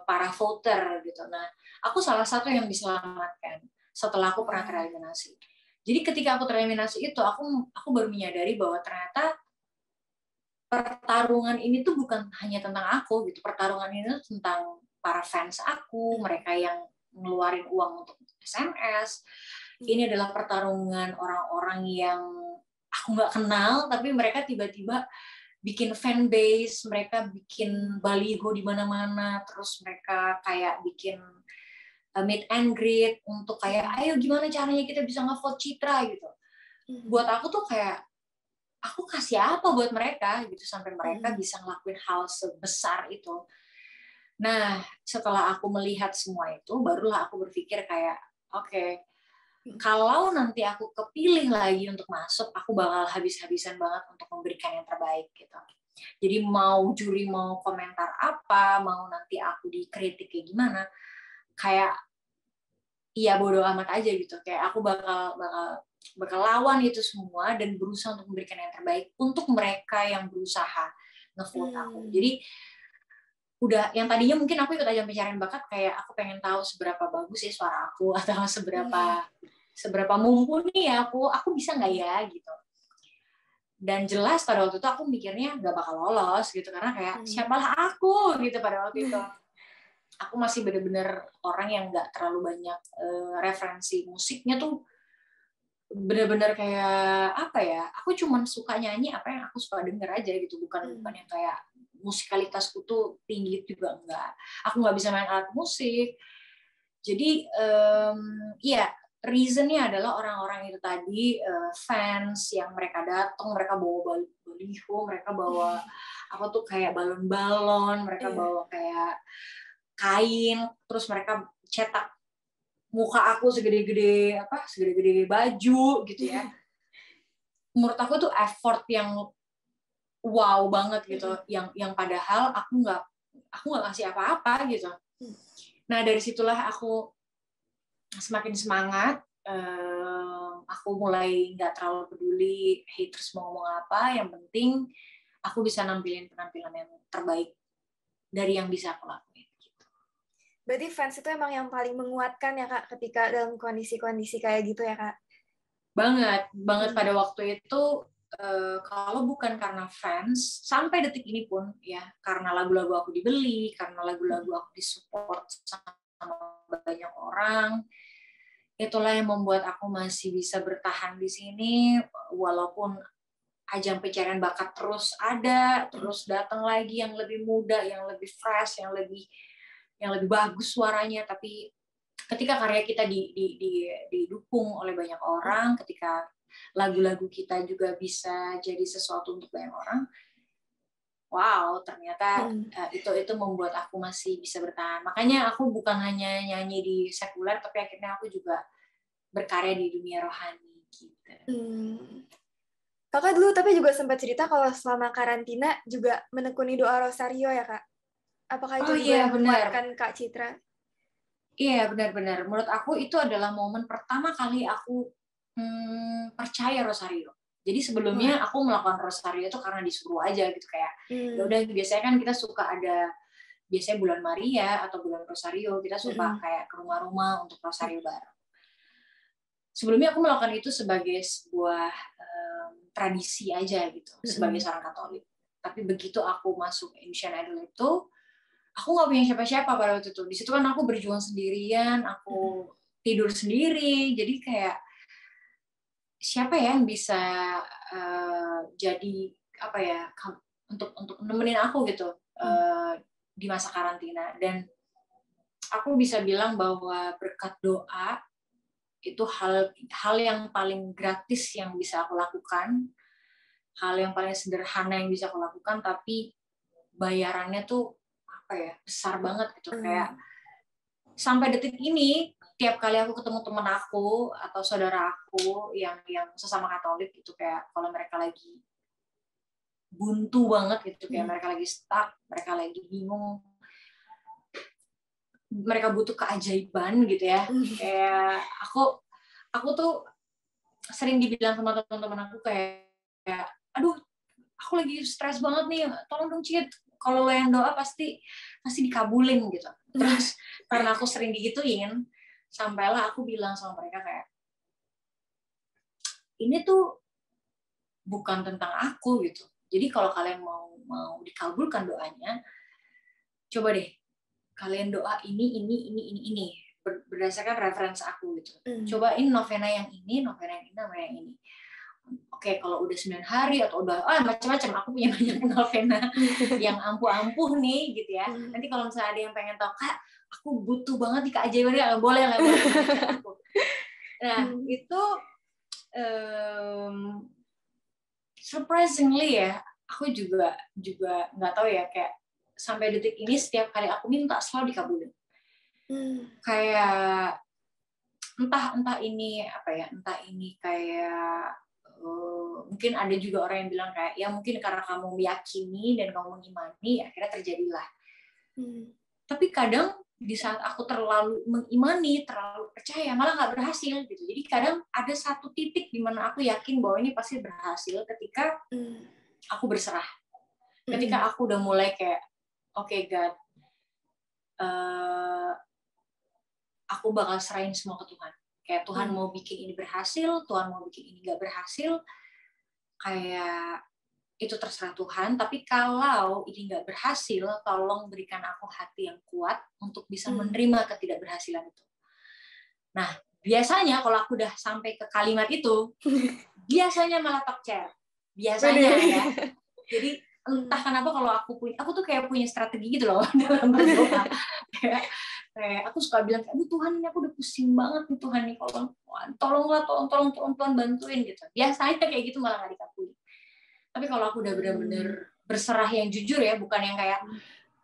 para voter gitu. Nah, aku salah satu yang diselamatkan setelah aku pernah tereliminasi. Jadi ketika aku tereliminasi itu, aku baru menyadari bahwa ternyata pertarungan ini tuh bukan hanya tentang aku gitu. Pertarungan ini tuh tentang para fans aku, mereka yang ngeluarin uang untuk SMS. Ini adalah pertarungan orang-orang yang aku nggak kenal, tapi mereka tiba-tiba bikin fanbase, mereka bikin baliho di mana-mana, terus mereka kayak bikin meet and greet untuk kayak, ayo gimana caranya kita bisa nge-vote Citra gitu. Buat aku tuh kayak, aku kasih apa buat mereka gitu, sampai mereka bisa ngelakuin hal sebesar itu. Nah, setelah aku melihat semua itu, barulah aku berpikir kayak, oke, kalau nanti aku kepilih lagi untuk masuk, aku bakal habis-habisan banget untuk memberikan yang terbaik gitu. Jadi mau juri mau komentar apa, mau nanti aku dikritik kayak gimana, kayak iya bodo amat aja gitu. Kayak aku bakal lawan itu semua dan berusaha untuk memberikan yang terbaik untuk mereka yang berusaha nge-vote aku. Jadi udah yang tadinya mungkin aku ikut ajang pencarian bakat kayak aku pengen tahu seberapa bagus ya suara aku atau seberapa mumpuni ya aku bisa nggak ya gitu. Dan jelas pada waktu itu aku mikirnya nggak bakal lolos gitu karena kayak siapalah aku gitu pada waktu itu. Aku masih bener-bener orang yang nggak terlalu banyak referensi musiknya tuh, bener-bener kayak apa ya, aku cuman suka nyanyi apa yang aku suka denger aja gitu, bukan yang kayak musikalitasku tuh tinggi juga enggak. Aku nggak bisa main alat musik. Jadi iya, reasonnya adalah orang-orang itu tadi, fans yang mereka datang, mereka bawa baliho, mereka bawa apa tuh kayak balon-balon, mereka bawa kayak kain, terus mereka cetak muka aku segede-gede baju gitu ya. Menurut aku tuh effort yang wow banget gitu, yang padahal aku nggak ngasih apa-apa gitu. Nah dari situlah aku semakin semangat, aku mulai nggak terlalu peduli haters mau ngomong apa, yang penting aku bisa nampilin penampilan yang terbaik dari yang bisa aku lakuin. Gitu. Berarti fans itu emang yang paling menguatkan ya Kak ketika dalam kondisi-kondisi kayak gitu ya Kak? Banget pada waktu itu kalau bukan karena fans, sampai detik ini pun ya, karena lagu-lagu aku dibeli, karena lagu-lagu aku disupport sama banyak orang, itulah yang membuat aku masih bisa bertahan di sini, walaupun ajang pencarian bakat terus ada, terus datang lagi yang lebih muda, yang lebih fresh, yang lebih bagus suaranya. Tapi ketika karya kita didukung oleh banyak orang, ketika lagu-lagu kita juga bisa jadi sesuatu untuk banyak orang, wow, ternyata itu membuat aku masih bisa bertahan. Makanya aku bukan hanya nyanyi di sekuler, tapi akhirnya aku juga berkarya di dunia rohani gitu. Kakak dulu tapi juga sempat cerita kalau selama karantina juga menekuni doa rosario ya, Kak? Apakah itu juga yang menguatkan Kak Citra? Iya, benar-benar. Menurut aku itu adalah momen pertama kali aku percaya rosario. Jadi sebelumnya aku melakukan rosario itu karena disuruh aja gitu, kayak ya udah, biasanya kan kita suka ada, biasanya bulan Maria atau bulan rosario kita suka kayak ke rumah-rumah untuk rosario bareng. Sebelumnya aku melakukan itu sebagai sebuah tradisi aja gitu, sebagai seorang Katolik. Tapi begitu aku masuk Indonesian Idol itu, aku nggak punya siapa-siapa pada waktu itu. Di situ kan aku berjuang sendirian, aku tidur sendiri, jadi kayak siapa ya yang bisa jadi apa ya, untuk nemenin aku gitu di masa karantina. Dan aku bisa bilang bahwa berkat doa itu hal yang paling gratis yang bisa aku lakukan, hal yang paling sederhana yang bisa aku lakukan, tapi bayarannya tuh apa ya, besar banget gitu. Kayak sampai detik ini tiap kali aku ketemu temen aku atau saudara aku yang sesama Katolik gitu, kayak kalau mereka lagi buntu banget gitu, kayak mereka lagi stuck, mereka lagi bingung, mereka butuh keajaiban gitu ya, kayak aku tuh sering dibilang sama teman-teman aku kayak aduh, aku lagi stres banget nih, tolong dong Cid, kalau lo yang doa pasti dikabulin gitu. Terus karena aku sering digituin, sampailah aku bilang sama mereka kayak, ini tuh bukan tentang aku gitu. Jadi kalau kalian mau dikabulkan doanya, coba deh kalian doa ini berdasarkan referensi aku gitu. Cobain novena yang ini, novena yang ini. Oke, kalau udah 9 hari atau udah macam-macam, aku punya banyak novena yang ampuh-ampuh nih gitu ya. Nanti kalau misalnya ada yang pengen tahu, Kak, aku butuh banget di keajaibannya, boleh lah. Nah, itu surprisingly ya, aku juga nggak tahu ya, kayak sampai detik ini setiap kali aku minta selalu dikabulin. Kayak entah ini apa ya, entah ini kayak mungkin ada juga orang yang bilang kayak ya mungkin karena kamu meyakini dan kamu mengimani akhirnya terjadilah. Tapi kadang di saat aku terlalu mengimani, terlalu percaya, malah nggak berhasil gitu. Jadi kadang ada satu titik di mana aku yakin bahwa ini pasti berhasil ketika aku berserah. Ketika aku udah mulai kayak oke, God, aku bakal serahin semua ke Tuhan. Kayak Tuhan mau bikin ini berhasil, Tuhan mau bikin ini nggak berhasil, kayak itu terserah Tuhan. Tapi kalau ini nggak berhasil, tolong berikan aku hati yang kuat untuk bisa menerima ketidakberhasilan itu. Nah, biasanya kalau aku udah sampai ke kalimat itu, biasanya malah talk chair. Biasanya ya. Jadi entah kenapa kalau aku tuh kayak punya strategi gitu loh dalam berdoa. Kayak aku suka bilang, aduh Tuhan, ini aku udah pusing banget nih Tuhan nih, tolonglah, tolong Tuhan bantuin gitu. Biasanya kayak gitu malah nggak dikabulin. Tapi kalau aku udah benar-benar berserah yang jujur ya, bukan yang kayak,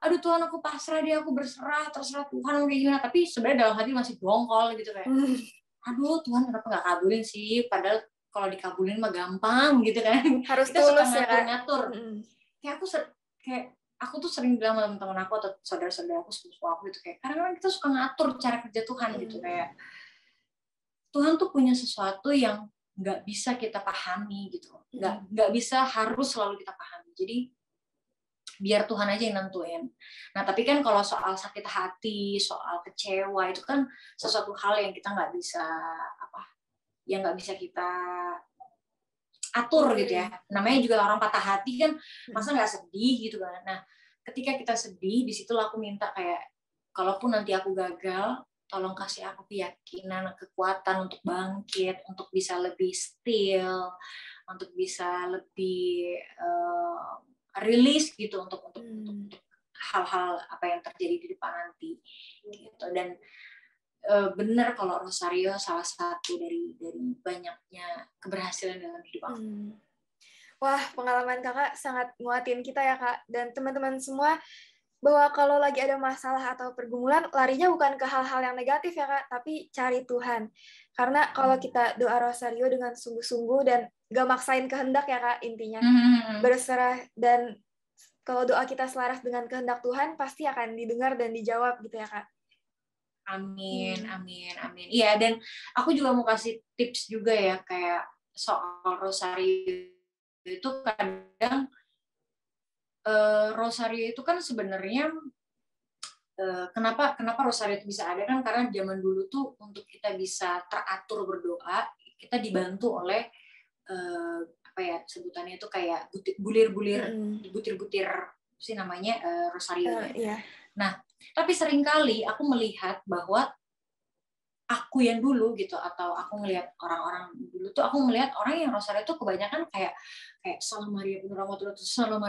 aduh Tuhan aku pasrah deh, aku berserah, terserah Tuhan kayak gimana. Tapi sebenarnya dalam hati masih dongkol gitu kayak, aduh Tuhan kenapa nggak kabulin sih? Padahal kalau dikabulin mah gampang gitu kan. Harus kita suka tulus ya, ngatur-ngatur. Kayak aku tuh sering bilang sama teman-teman aku atau saudara-saudara aku, sepupu aku gitu, kayak kadang-kadang kita suka ngatur cara kerja Tuhan gitu, kayak Tuhan tuh punya sesuatu yang nggak bisa kita pahami gitu, nggak bisa harus selalu kita pahami. Jadi biar Tuhan aja yang nentuin. Nah tapi kan kalau soal sakit hati, soal kecewa itu kan sesuatu hal yang kita nggak bisa yang nggak bisa kita atur gitu ya. Namanya juga orang patah hati kan, masa nggak sedih gitu kan. Nah, ketika kita sedih, di situ aku minta kayak, kalaupun nanti aku gagal, tolong kasih aku keyakinan, kekuatan untuk bangkit, untuk bisa lebih still, untuk bisa lebih rilis gitu untuk hal-hal apa yang terjadi di depan nanti gitu. Dan benar kalau Rosario salah satu dari banyaknya keberhasilan dalam hidup aku. Wah, pengalaman kakak sangat nguatin kita ya kak, dan teman-teman semua, bahwa kalau lagi ada masalah atau pergumulan, larinya bukan ke hal-hal yang negatif ya kak, tapi cari Tuhan. Karena kalau kita doa Rosario dengan sungguh-sungguh dan gak maksain kehendak ya kak, intinya berserah, dan kalau doa kita selaras dengan kehendak Tuhan, pasti akan didengar dan dijawab gitu ya kak. Amin, amin, amin. Iya, dan aku juga mau kasih tips juga ya, kayak soal Rosario itu kadang Rosario itu kan sebenarnya kenapa Rosario itu bisa ada kan karena zaman dulu tuh untuk kita bisa teratur berdoa kita dibantu oleh apa ya sebutannya itu kayak butir-butir sih namanya Rosario. Nah, tapi seringkali aku melihat bahwa aku yang dulu gitu atau aku ngelihat orang-orang dulu tuh aku ngelihat orang yang Rosario tuh kebanyakan kayak Salam Maria penuh rahmat Tuhan, Salam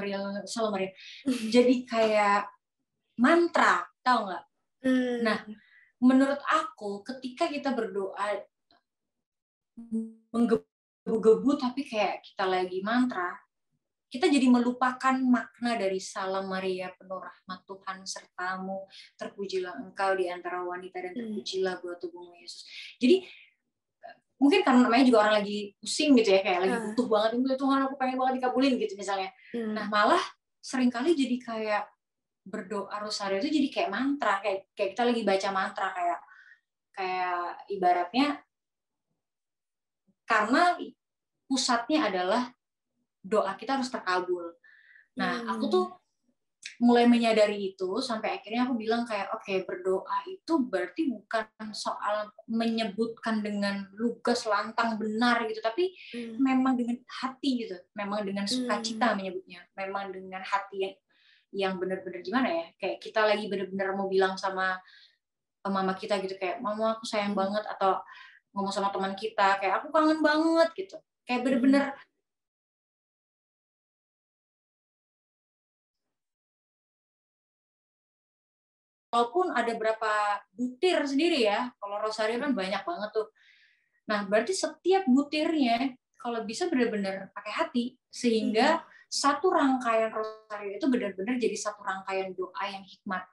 Maria. Jadi kayak mantra, tahu nggak? Nah, menurut aku ketika kita berdoa menggebu-gebu tapi kayak kita lagi mantra, kita jadi melupakan makna dari Salam Maria penuh rahmat Tuhan sertamu, terpujilah engkau di antara wanita dan terpujilah buah tubuhmu Yesus. Jadi mungkin karena namanya juga orang lagi pusing gitu ya, kayak lagi butuh banget, Tuhan aku pengen banget dikabulin gitu misalnya. Nah malah seringkali jadi kayak berdoa Rosario itu jadi kayak mantra, kayak kita lagi baca mantra, kayak ibaratnya karena pusatnya adalah doa kita harus terkabul. Nah, aku tuh mulai menyadari itu sampai akhirnya aku bilang kayak oke, berdoa itu berarti bukan soal menyebutkan dengan lugas lantang benar gitu, tapi memang dengan hati gitu, memang dengan sukacita menyebutnya, memang dengan hati yang benar-benar gimana ya, kayak kita lagi benar-benar mau bilang sama mama kita gitu, kayak mama aku sayang banget, atau ngomong sama teman kita kayak aku kangen banget gitu, kayak benar-benar walaupun ada berapa butir sendiri ya, kalau Rosario kan banyak banget tuh. Nah, berarti setiap butirnya kalau bisa benar-benar pakai hati, sehingga satu rangkaian Rosario itu benar-benar jadi satu rangkaian doa yang hikmat.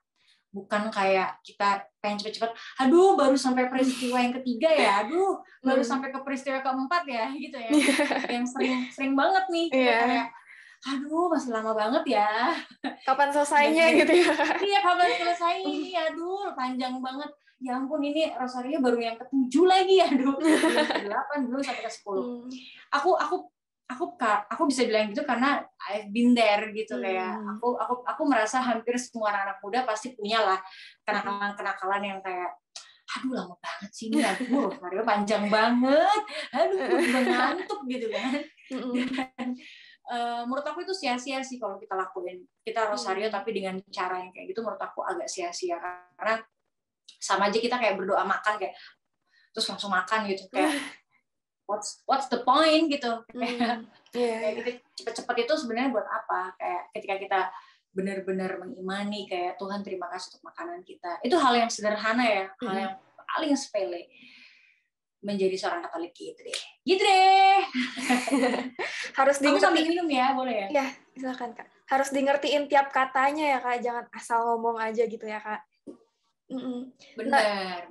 Bukan kayak kita pengen cepet-cepet, aduh baru sampai peristiwa yang ketiga ya, aduh baru sampai ke peristiwa keempat ya, gitu ya. Yang sering banget nih, kita kayak, aduh masih lama banget ya. Kapan selesainya gitu ya? Iya, kapan selesai ini, aduh panjang banget. Ya ampun, ini Rosario baru yang ke-7 lagi, aduh. Belum ke-8, belum sampai ke-10. Aku bisa bilang gitu karena I've been there gitu, kayak aku merasa hampir semua anak muda pasti punya lah kenakalan yang kayak aduh lama banget sih ini, aduh Rosario panjang banget, aduh juga ngantuk gitu kan. Menurut aku itu sia-sia sih kalau kita lakuin, kita Rosario tapi dengan cara yang kayak gitu menurut aku agak sia-sia, karena sama aja kita kayak berdoa makan kayak terus langsung makan gitu, kayak what's the point gitu. Kayak gitu cepet-cepet itu sebenarnya buat apa, kayak ketika kita benar-benar mengimani kayak Tuhan terima kasih untuk makanan kita, itu hal yang sederhana ya, hal yang paling sepele menjadi seorang Katolik gitu deh. Harus aku sambil minum ya, boleh ya? Iya, silakan Kak. Harus dengertiin tiap katanya ya Kak, jangan asal ngomong aja gitu ya Kak. Benar.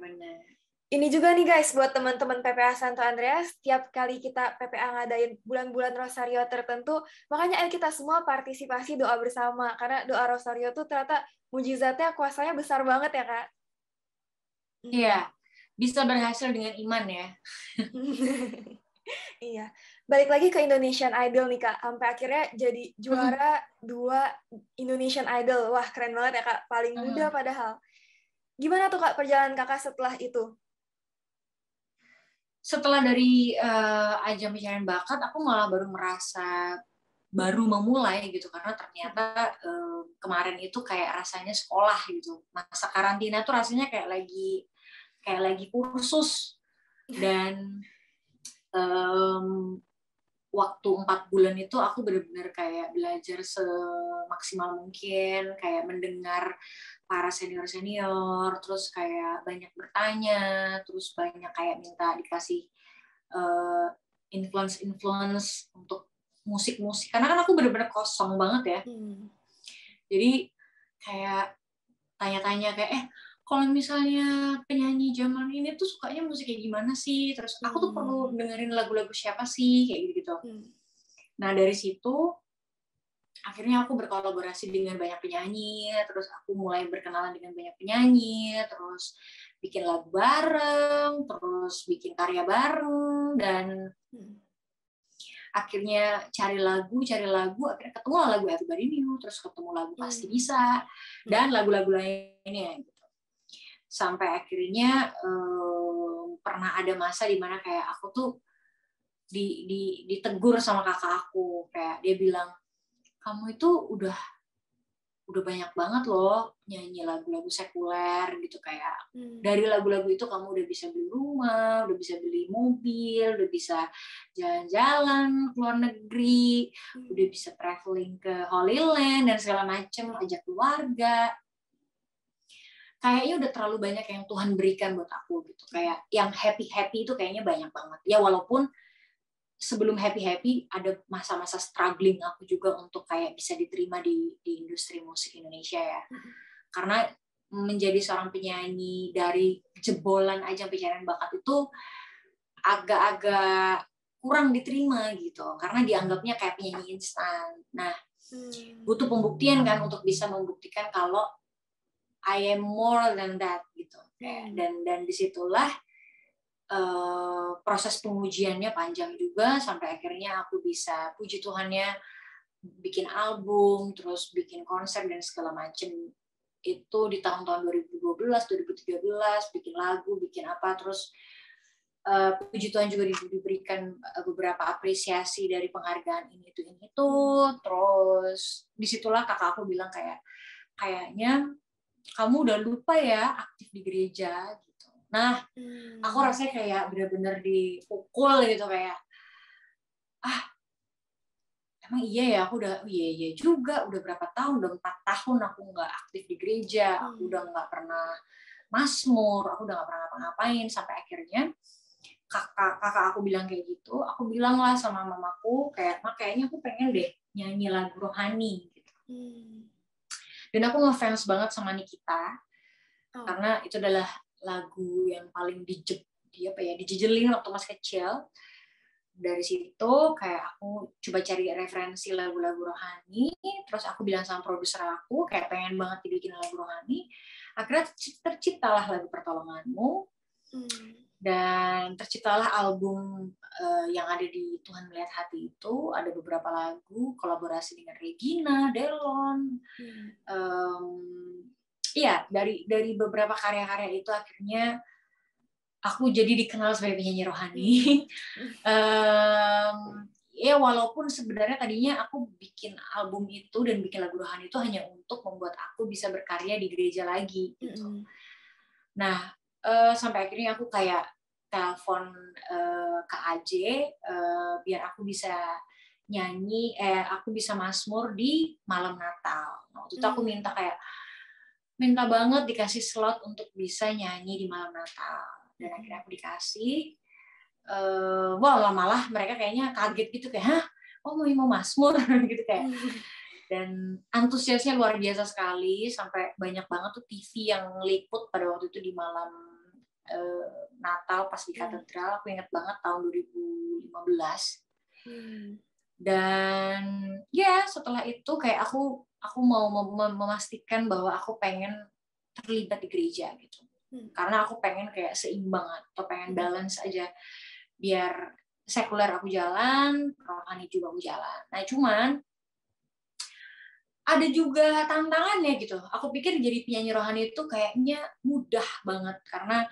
Ini juga nih guys, buat teman-teman PPA Santo Andreas, tiap kali kita PPA ngadain bulan-bulan Rosario tertentu, makanya ayo kita semua partisipasi doa bersama, karena doa Rosario tuh ternyata mujizatnya, kuasanya besar banget ya Kak. Iya, bisa berhasil dengan iman ya. Iya, balik lagi ke Indonesian Idol nih Kak, sampai akhirnya jadi juara 2 Indonesian Idol, wah keren banget ya Kak, paling muda padahal. Gimana tuh Kak perjalanan Kakak setelah itu? setelah dari ajang pencarian bakat, aku malah baru memulai gitu, karena ternyata kemarin itu kayak rasanya sekolah gitu. Masa karantina tuh rasanya kayak lagi kursus, dan waktu 4 bulan itu aku benar-benar kayak belajar semaksimal mungkin, kayak mendengar para senior-senior, terus kayak banyak bertanya, terus banyak kayak minta dikasih influence untuk musik-musik, karena kan aku benar-benar kosong banget ya. Jadi kayak tanya-tanya kayak kalau misalnya penyanyi zaman ini tuh sukanya musik kayak gimana sih, terus aku tuh perlu dengerin lagu-lagu siapa sih, kayak gitu. Nah dari situ akhirnya aku berkolaborasi dengan banyak penyanyi, terus aku mulai berkenalan dengan banyak penyanyi, terus bikin lagu bareng, terus bikin karya bareng, dan akhirnya cari lagu, akhirnya ketemu lagu Everybody Knew, terus ketemu lagu Pasti Bisa, dan lagu-lagu lainnya gitu. Sampai akhirnya pernah ada masa di mana kayak aku tuh ditegur sama kakak aku, kayak dia bilang, kamu itu udah banyak banget loh nyanyi lagu-lagu sekuler gitu, kayak dari lagu-lagu itu kamu udah bisa beli rumah, udah bisa beli mobil, udah bisa jalan-jalan ke luar negeri, udah bisa traveling ke Holy Land dan segala macem, ajak keluarga. Kayaknya udah terlalu banyak yang Tuhan berikan buat aku gitu, kayak yang happy itu kayaknya banyak banget ya, walaupun sebelum happy ada masa-masa struggling aku juga untuk kayak bisa diterima di industri musik Indonesia ya. Karena menjadi seorang penyanyi dari jebolan ajang pencarian bakat itu agak-agak kurang diterima gitu, karena dianggapnya kayak penyanyi instan. Nah, butuh pembuktian kan untuk bisa membuktikan kalau I am more than that gitu. Dan disitulah proses pengujiannya panjang juga, sampai akhirnya aku bisa, puji Tuhannya, bikin album, terus bikin konser dan segala macem. Itu di tahun-tahun 2012, 2013, bikin lagu, bikin apa, terus puji Tuhan juga diberikan beberapa apresiasi dari penghargaan ini itu. Terus disitulah kakak aku bilang kayaknya kamu udah lupa ya aktif di gereja gitu. Nah, aku rasanya kayak benar-benar dipukul gitu, kayak emang iya ya, aku udah iya juga, udah berapa tahun, udah 4 tahun aku nggak aktif di gereja, aku udah nggak pernah mazmur, aku udah nggak pernah ngapa-ngapain. Sampai akhirnya kakak aku bilang kayak gitu, aku bilang lah sama mamaku kayak, kayaknya aku pengen deh nyanyi lagu rohani gitu. Dan aku ngefans banget sama Nikita, karena itu adalah lagu yang paling dijejelin waktu masih kecil. Dari situ kayak aku coba cari referensi lagu-lagu rohani, terus aku bilang sama produser aku kayak pengen banget dibikin lagu rohani. Akhirnya terciptalah lagu Pertolonganmu, dan terciptalah album yang ada di Tuhan Melihat Hati itu. Ada beberapa lagu kolaborasi dengan Regina, Delon. Iya, dari beberapa karya-karya itu akhirnya aku jadi dikenal sebagai penyanyi rohani. Ya walaupun sebenarnya tadinya aku bikin album itu dan bikin lagu rohani itu hanya untuk membuat aku bisa berkarya di gereja lagi gitu. Nah, sampai akhirnya aku kayak telepon Kak AJ biar aku bisa nyanyi, aku bisa mazmur di malam Natal. Waktu itu aku minta banget dikasih slot untuk bisa nyanyi di malam Natal, dan akhirnya aku dikasih. Malah mereka kayaknya kaget gitu, kayak hah, mau mazmur gitu kayak. Dan antusiasnya luar biasa sekali, sampai banyak banget tuh TV yang liput pada waktu itu di malam Natal pas di katedral. Aku ingat banget tahun 2015. Dan ya setelah itu kayak aku mau memastikan bahwa aku pengen terlibat di gereja gitu. Karena aku pengen kayak seimbang atau pengen balance aja, biar sekuler aku jalan, rohani juga aku jalan. Nah cuman ada juga tantangannya gitu. Aku pikir jadi penyanyi rohani itu kayaknya mudah banget, karena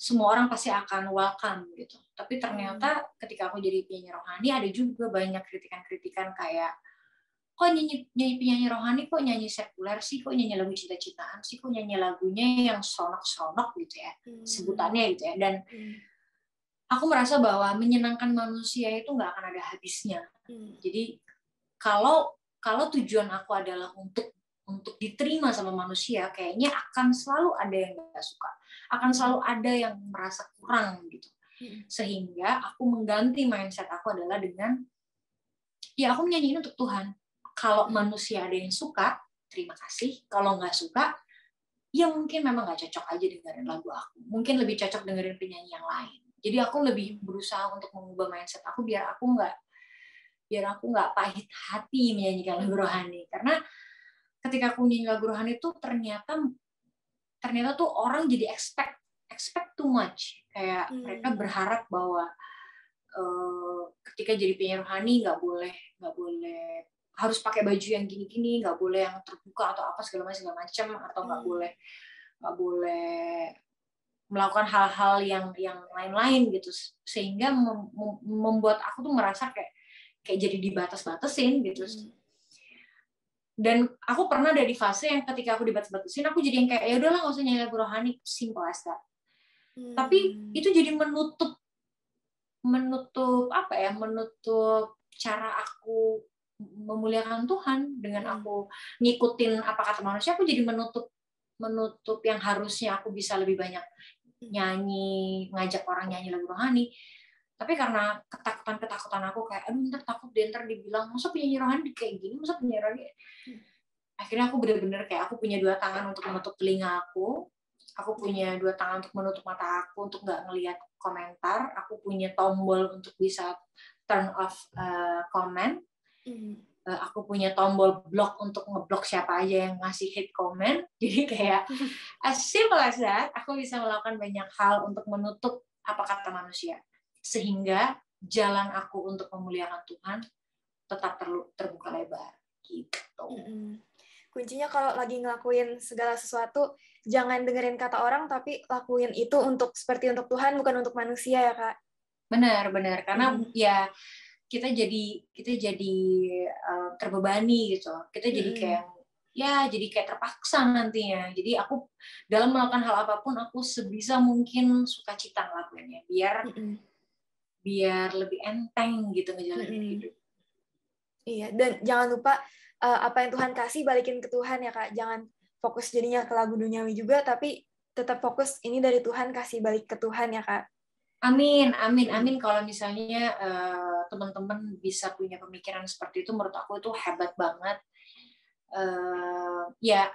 semua orang pasti akan welcome gitu. Tapi ternyata ketika aku jadi penyanyi rohani ada juga banyak kritikan-kritikan kayak kok nyanyi penyanyi rohani kok nyanyi sekuler sih, kok nyanyi lagu cinta-cintaan sih, kok nyanyi lagunya yang seronok-seronok gitu ya, sebutannya gitu ya. Dan aku merasa bahwa menyenangkan manusia itu nggak akan ada habisnya. Jadi kalau tujuan aku adalah untuk diterima sama manusia, kayaknya akan selalu ada yang nggak suka, akan selalu ada yang merasa kurang gitu. Sehingga aku mengganti mindset aku adalah dengan ya aku menyanyiin untuk Tuhan. Kalau manusia ada yang suka, terima kasih. Kalau nggak suka, ya mungkin memang nggak cocok aja dengerin lagu aku. Mungkin lebih cocok dengerin penyanyi yang lain. Jadi aku lebih berusaha untuk mengubah mindset aku biar aku nggak pahit hati menyanyikan lagu rohani. Karena ketika aku nyanyi lagu rohani itu ternyata tuh orang jadi expect too much. Kayak mereka berharap bahwa ketika jadi penyanyi rohani nggak boleh harus pakai baju yang gini-gini, nggak boleh yang terbuka atau apa segala macam, atau nggak boleh melakukan hal-hal yang lain-lain gitu, sehingga membuat aku tuh merasa kayak jadi dibatas-batasin gitu. Dan aku pernah ada di fase yang ketika aku dibatas-batasin, aku jadi yang kayak ya udahlah nggak usah nyanyi lagu rohani, simple as that. Tapi itu jadi menutup cara aku memuliakan Tuhan dengan aku ngikutin apa kata manusia. Aku jadi menutup yang harusnya aku bisa lebih banyak nyanyi, ngajak orang nyanyi lagu rohani. Tapi karena ketakutan aku kayak aduh ntar dibilang masa penyanyi rohani kayak gini, masa penyanyi rohani. Akhirnya aku benar-benar kayak aku punya 2 tangan untuk menutup telinga aku punya 2 tangan untuk menutup mata aku untuk nggak ngelihat komentar, aku punya tombol untuk bisa turn off comment, aku punya tombol block untuk ngeblok siapa aja yang ngasih hate comment. Jadi kayak as simple as that, aku bisa melakukan banyak hal untuk menutup apa kata manusia, sehingga jalan aku untuk memuliakan Tuhan tetap terbuka lebar gitu. Kuncinya kalau lagi ngelakuin segala sesuatu, jangan dengerin kata orang, tapi lakuin itu seperti untuk Tuhan, bukan untuk manusia ya Kak. Benar, karena ya kita jadi terbebani gitu. Kita jadi kayak terpaksa nantinya. Jadi aku dalam melakukan hal apapun aku sebisa mungkin sukacita ngelakuinnya biar lebih enteng gitu ngejalanin hidup. Iya, dan jangan lupa apa yang Tuhan kasih balikin ke Tuhan ya Kak. Jangan fokus jadinya ke lagu duniawi juga, tapi tetap fokus ini dari Tuhan, kasih balik ke Tuhan ya Kak. Amin. Kalau misalnya teman-teman bisa punya pemikiran seperti itu, menurut aku itu hebat banget. Ya,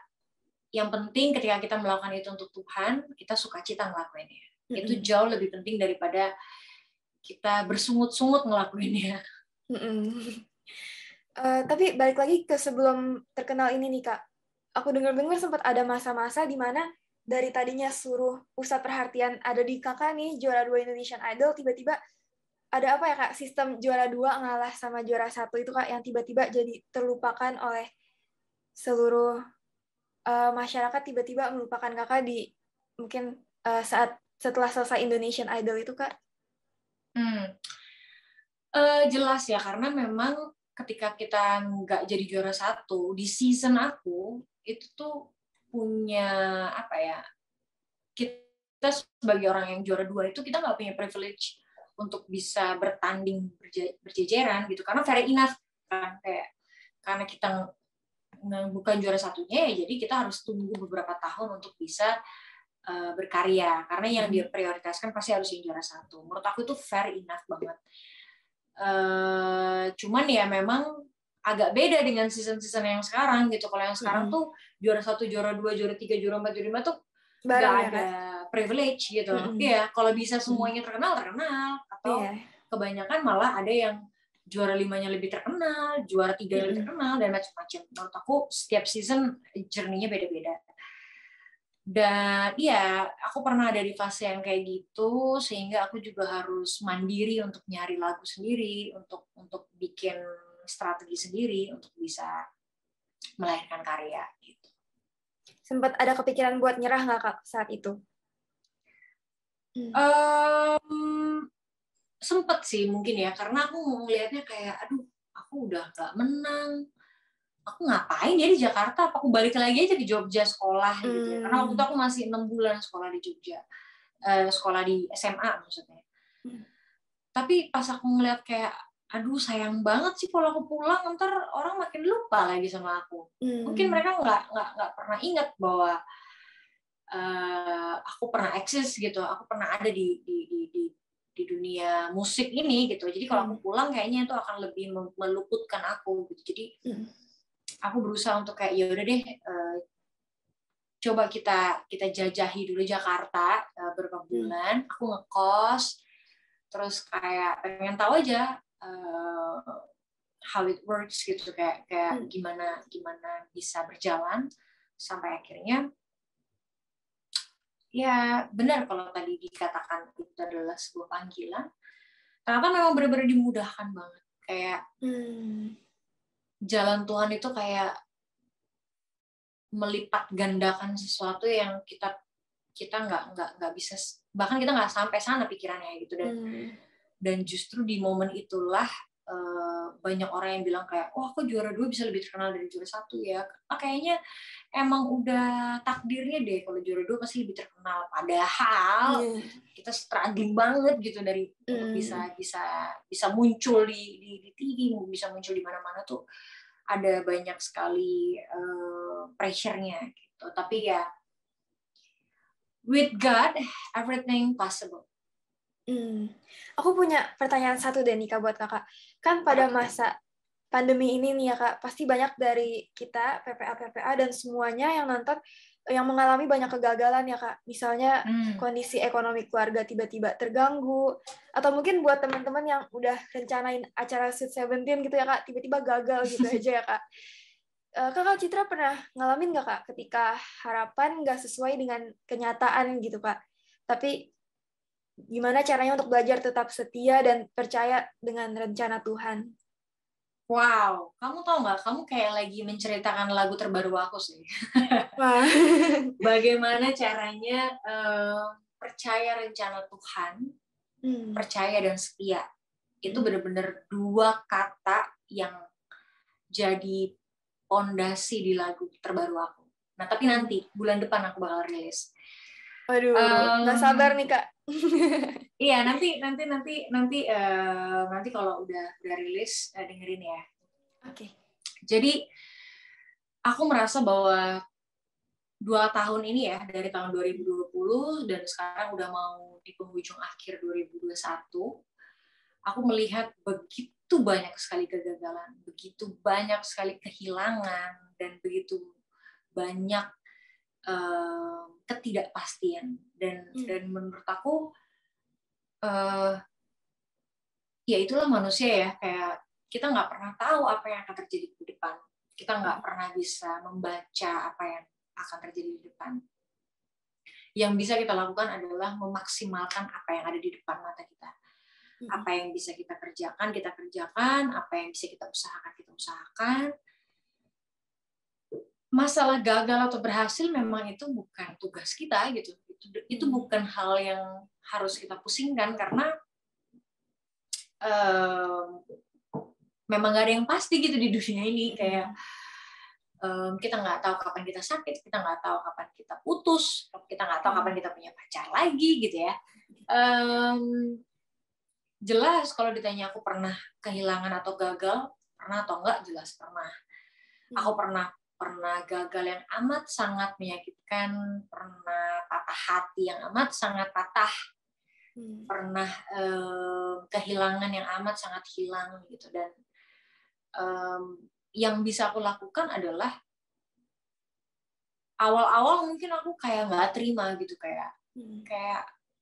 yang penting ketika kita melakukan itu untuk Tuhan, kita sukacita ngelakuinnya. Itu jauh lebih penting daripada kita bersungut-sungut ngelakuinnya. Tapi balik lagi ke sebelum terkenal ini nih Kak, aku dengar-dengar sempat ada masa-masa di mana dari tadinya suruh pusat perhatian ada di Kakak nih, juara 2 Indonesian Idol, tiba-tiba ada apa ya Kak, sistem juara 2 ngalah sama juara 1 itu Kak, yang tiba-tiba jadi terlupakan oleh seluruh masyarakat, tiba-tiba melupakan Kakak di mungkin setelah selesai Indonesian Idol itu Kak? Jelas ya, karena memang ketika kita nggak jadi juara 1 di season aku itu tuh punya apa ya, kita sebagai orang yang juara 2 itu kita nggak punya privilege untuk bisa bertanding berjejeran gitu, karena very enough kan, kayak karena kita bukan juara 1-nya ya, jadi kita harus tunggu beberapa tahun untuk bisa berkarya, karena yang dia prioritaskan pasti harus yang juara 1. Menurut aku itu very enough banget. Cuman ya memang agak beda dengan season-season yang sekarang gitu. Kalau yang sekarang tuh juara 1, juara 2, juara 3, juara 4, juara 5 tuh nggak ada privilege gitu. Iya, kalau bisa semuanya terkenal, atau kebanyakan malah ada yang juara 5-nya lebih terkenal, juara 3 lebih terkenal, dan macam-macam. Menurut aku setiap season journey-nya beda-beda. Dan iya, aku pernah ada di fase yang kayak gitu, sehingga aku juga harus mandiri untuk nyari lagu sendiri, untuk bikin strategi sendiri, untuk bisa melahirkan karya gitu. Sempat ada kepikiran buat nyerah nggak Kak saat itu? Sempet sih mungkin ya, karena aku ngelihatnya kayak, aduh, aku udah gak menang, aku ngapain ya di Jakarta, apa aku balik lagi aja ke Jogja sekolah gitu ya, karena waktu itu aku masih 6 bulan sekolah di Jogja, sekolah di SMA maksudnya. Tapi pas aku ngeliat kayak, aduh sayang banget sih kalau aku pulang ntar orang makin lupa lagi sama aku. Mungkin mereka nggak pernah ingat bahwa aku pernah eksis gitu, aku pernah ada di dunia musik ini gitu. Jadi kalau aku pulang kayaknya itu akan lebih meluputkan aku gitu. Jadi aku berusaha untuk kayak ya udah deh, coba kita jajahi dulu Jakarta beberapa bulan. Aku ngekos, terus kayak pengen tahu aja how it works gitu, kayak gimana bisa berjalan sampai akhirnya ya benar kalau tadi dikatakan itu adalah sebuah panggilan. Ternyata memang benar-benar dimudahkan banget, kayak jalan Tuhan itu kayak melipat gandakan sesuatu yang kita nggak bisa, bahkan kita nggak sampai sana pikirannya gitu. Dan justru di momen itulah banyak orang yang bilang kayak, oh aku juara 2 bisa lebih terkenal dari juara 1 ya. Kayaknya emang udah takdirnya deh kalau juara 2 pasti lebih terkenal. Padahal kita struggling banget gitu dari untuk bisa muncul di TV, bisa muncul di mana-mana tuh ada banyak sekali pressure-nya gitu. Tapi ya with God everything possible. Aku punya pertanyaan satu deh nih Kak buat Kakak. Kan pada masa pandemi ini nih ya Kak, pasti banyak dari kita, PPA dan semuanya yang nonton, yang mengalami banyak kegagalan ya Kak. Misalnya kondisi ekonomi keluarga tiba-tiba terganggu, atau mungkin buat teman-teman yang udah rencanain acara Sweet 17 gitu ya Kak, tiba-tiba gagal gitu aja ya Kak. Kakak Citra pernah ngalamin nggak Kak, ketika harapan nggak sesuai dengan kenyataan gitu Kak? Tapi gimana caranya untuk belajar tetap setia dan percaya dengan rencana Tuhan? Wow, kamu tahu nggak? Kamu kayak lagi menceritakan lagu terbaru aku sih. Wah. Bagaimana caranya percaya rencana Tuhan, percaya dan setia. Itu benar-benar dua kata yang jadi pondasi di lagu terbaru aku. Nah, tapi nanti bulan depan aku bakal rilis. Aduh, nggak sabar nih Kak. Iya, nanti kalau udah rilis dengerin ya. Oke. Jadi aku merasa bahwa 2 tahun ini ya, dari tahun 2020 dan sekarang udah mau di penghujung akhir 2021, aku melihat begitu banyak sekali kegagalan, begitu banyak sekali kehilangan, dan begitu banyak ketidakpastian. Dan menurut aku ya itulah manusia ya, kayak kita nggak pernah tahu apa yang akan terjadi di depan, kita nggak pernah bisa membaca apa yang akan terjadi di depan. Yang bisa kita lakukan adalah memaksimalkan apa yang ada di depan mata kita. Apa yang bisa kita kerjakan, apa yang bisa kita usahakan. Masalah gagal atau berhasil memang itu bukan tugas kita gitu. Itu bukan hal yang harus kita pusingkan, karena memang gak ada yang pasti gitu di dunia ini. Kayak kita nggak tahu kapan kita sakit, kita nggak tahu kapan kita putus, kita nggak tahu kapan kita punya pacar lagi gitu ya. Jelas kalau ditanya aku pernah kehilangan atau gagal, pernah atau enggak, jelas pernah. Aku pernah gagal yang amat sangat menyakitkan, pernah patah hati yang amat sangat patah, pernah kehilangan yang amat sangat hilang gitu. Dan yang bisa aku lakukan adalah awal-awal mungkin aku kayak nggak terima gitu, kayak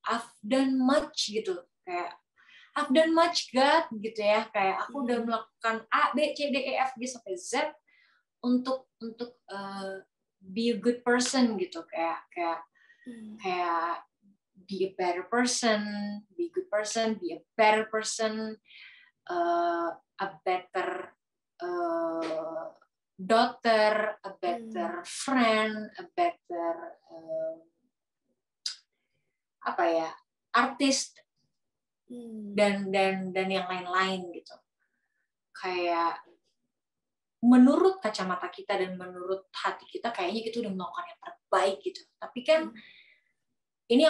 I've done much gitu, kayak I've done much God gitu ya, kayak aku udah melakukan A, B, C, D, E, F, G sampai Z untuk be a good person gitu, kayak be a better person, be a good person, be a better person, a better daughter, a better friend, a better apa ya, dan yang lain-lain gitu. Kayak menurut kacamata kita dan menurut hati kita kayaknya kita udah melakukan yang terbaik gitu. Tapi kan ini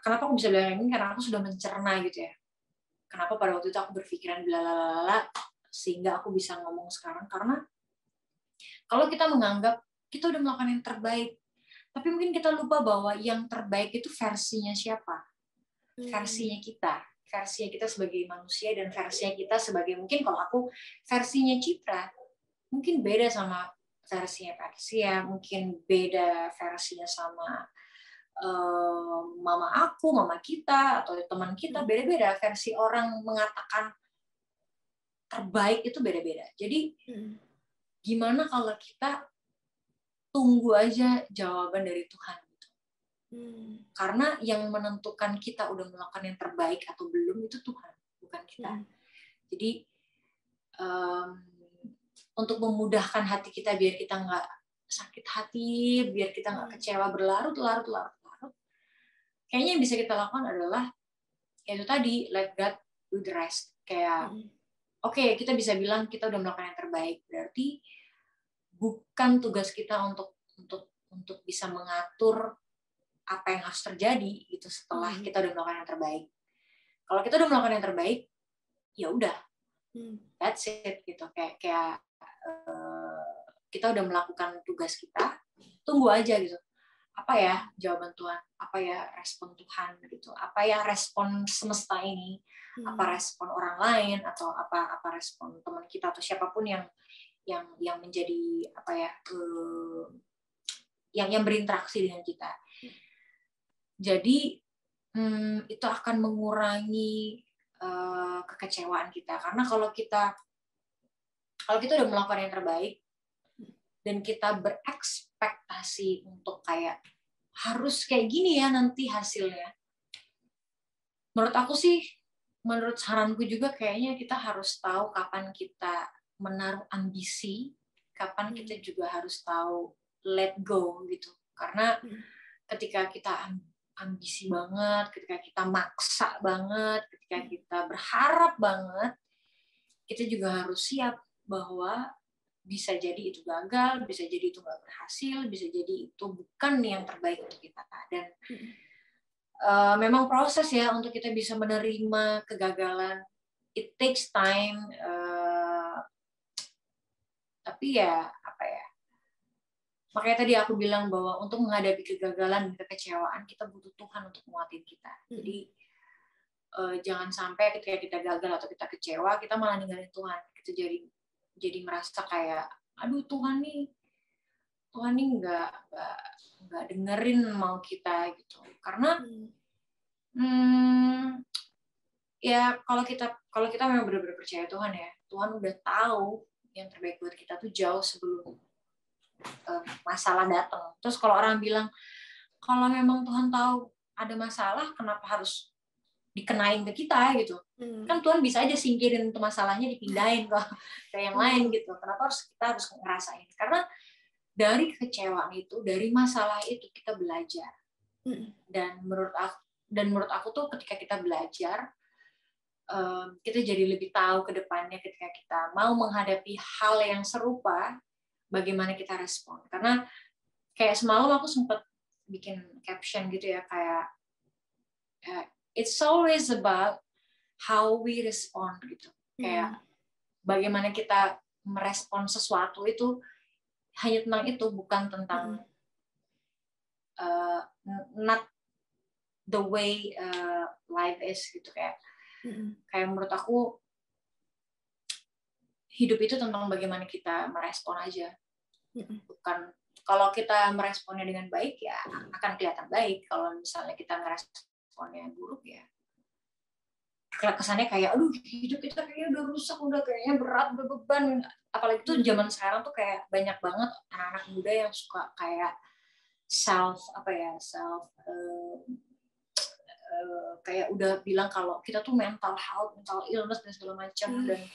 kenapa aku bisa bilang ini, karena aku sudah mencerna gitu ya. Kenapa pada waktu itu aku berpikiran blalalala sehingga aku bisa ngomong sekarang, karena kalau kita menganggap kita udah melakukan yang terbaik, tapi mungkin kita lupa bahwa yang terbaik itu versinya siapa? Versinya kita sebagai manusia, dan versinya kita sebagai, mungkin kalau aku versinya Citra mungkin beda sama versinya Persia, mungkin beda versinya sama mama kita atau teman kita, beda-beda versi orang mengatakan terbaik itu beda-beda. Jadi gimana kalau kita tunggu aja jawaban dari Tuhan gitu. Karena yang menentukan kita udah melakukan yang terbaik atau belum itu Tuhan, bukan kita. Jadi untuk memudahkan hati kita biar kita nggak sakit hati, biar kita nggak kecewa berlarut-larut, kayaknya yang bisa kita lakukan adalah itu tadi, let God do the rest. Kayak oke, kita bisa bilang kita udah melakukan yang terbaik, berarti bukan tugas kita untuk bisa mengatur apa yang harus terjadi gitu setelah kita udah melakukan yang terbaik. Kalau kita udah melakukan yang terbaik, ya udah, that's it gitu. Kayak kita udah melakukan tugas kita, tunggu aja gitu. Apa ya jawaban Tuhan? Apa ya respon Tuhan gitu? Apa ya respon semesta ini? Apa respon orang lain, atau apa respon teman kita atau siapapun yang menjadi apa ya, yang berinteraksi dengan kita. Jadi itu akan mengurangi kekecewaan kita, karena kalau kita udah melakukan yang terbaik dan kita berekspektasi untuk kayak harus kayak gini ya nanti hasilnya, menurut saranku juga kayaknya kita harus tahu kapan kita menaruh ambisi, kapan kita juga harus tahu let go gitu. Karena ketika kita ambisi banget, ketika kita maksa banget, ketika kita berharap banget, kita juga harus siap bahwa bisa jadi itu gagal, bisa jadi itu nggak berhasil, bisa jadi itu bukan yang terbaik untuk kita. Dan memang proses ya untuk kita bisa menerima kegagalan. It takes time. Tapi ya apa ya? Makanya tadi aku bilang bahwa untuk menghadapi kegagalan dan kekecewaan kita butuh Tuhan untuk menguatin kita. Jadi jangan sampai ketika kita gagal atau kita kecewa kita malah ninggalin Tuhan. Kita jadi merasa kayak aduh Tuhan nih nggak dengerin mau kita gitu. Karena ya kalau kita memang benar-benar percaya Tuhan ya, Tuhan udah tahu yang terbaik buat kita tuh jauh sebelum masalah datang. Terus kalau orang bilang kalau memang Tuhan tahu ada masalah, kenapa harus dikenain ke kita gitu? Kan Tuhan bisa aja singkirin tuh masalahnya, dipindahin ke yang lain gitu. Kenapa kita harus ngerasain? Karena dari kekecewaan itu, dari masalah itu kita belajar. Dan menurut aku tuh ketika kita belajar, kita jadi lebih tahu ke depannya ketika kita mau menghadapi hal yang serupa, bagaimana kita respon. Karena kayak semalam aku sempat bikin caption gitu ya, kayak it's always about how we respond gitu. Kayak bagaimana kita merespon sesuatu itu hanya tentang itu, bukan tentang not the way life is gitu. Kayak menurut aku hidup itu tentang bagaimana kita merespon aja. Bukan kalau kita meresponnya dengan baik ya akan kelihatan baik. Kalau misalnya kita meresponnya buruk ya kesannya kayak aduh hidup kita kayaknya udah rusak, udah kayaknya berat, udah beban. Apalagi tuh zaman sekarang tuh kayak banyak banget anak-anak muda yang suka kayak kayak udah bilang kalau kita tuh mental illness dan segala macam, dan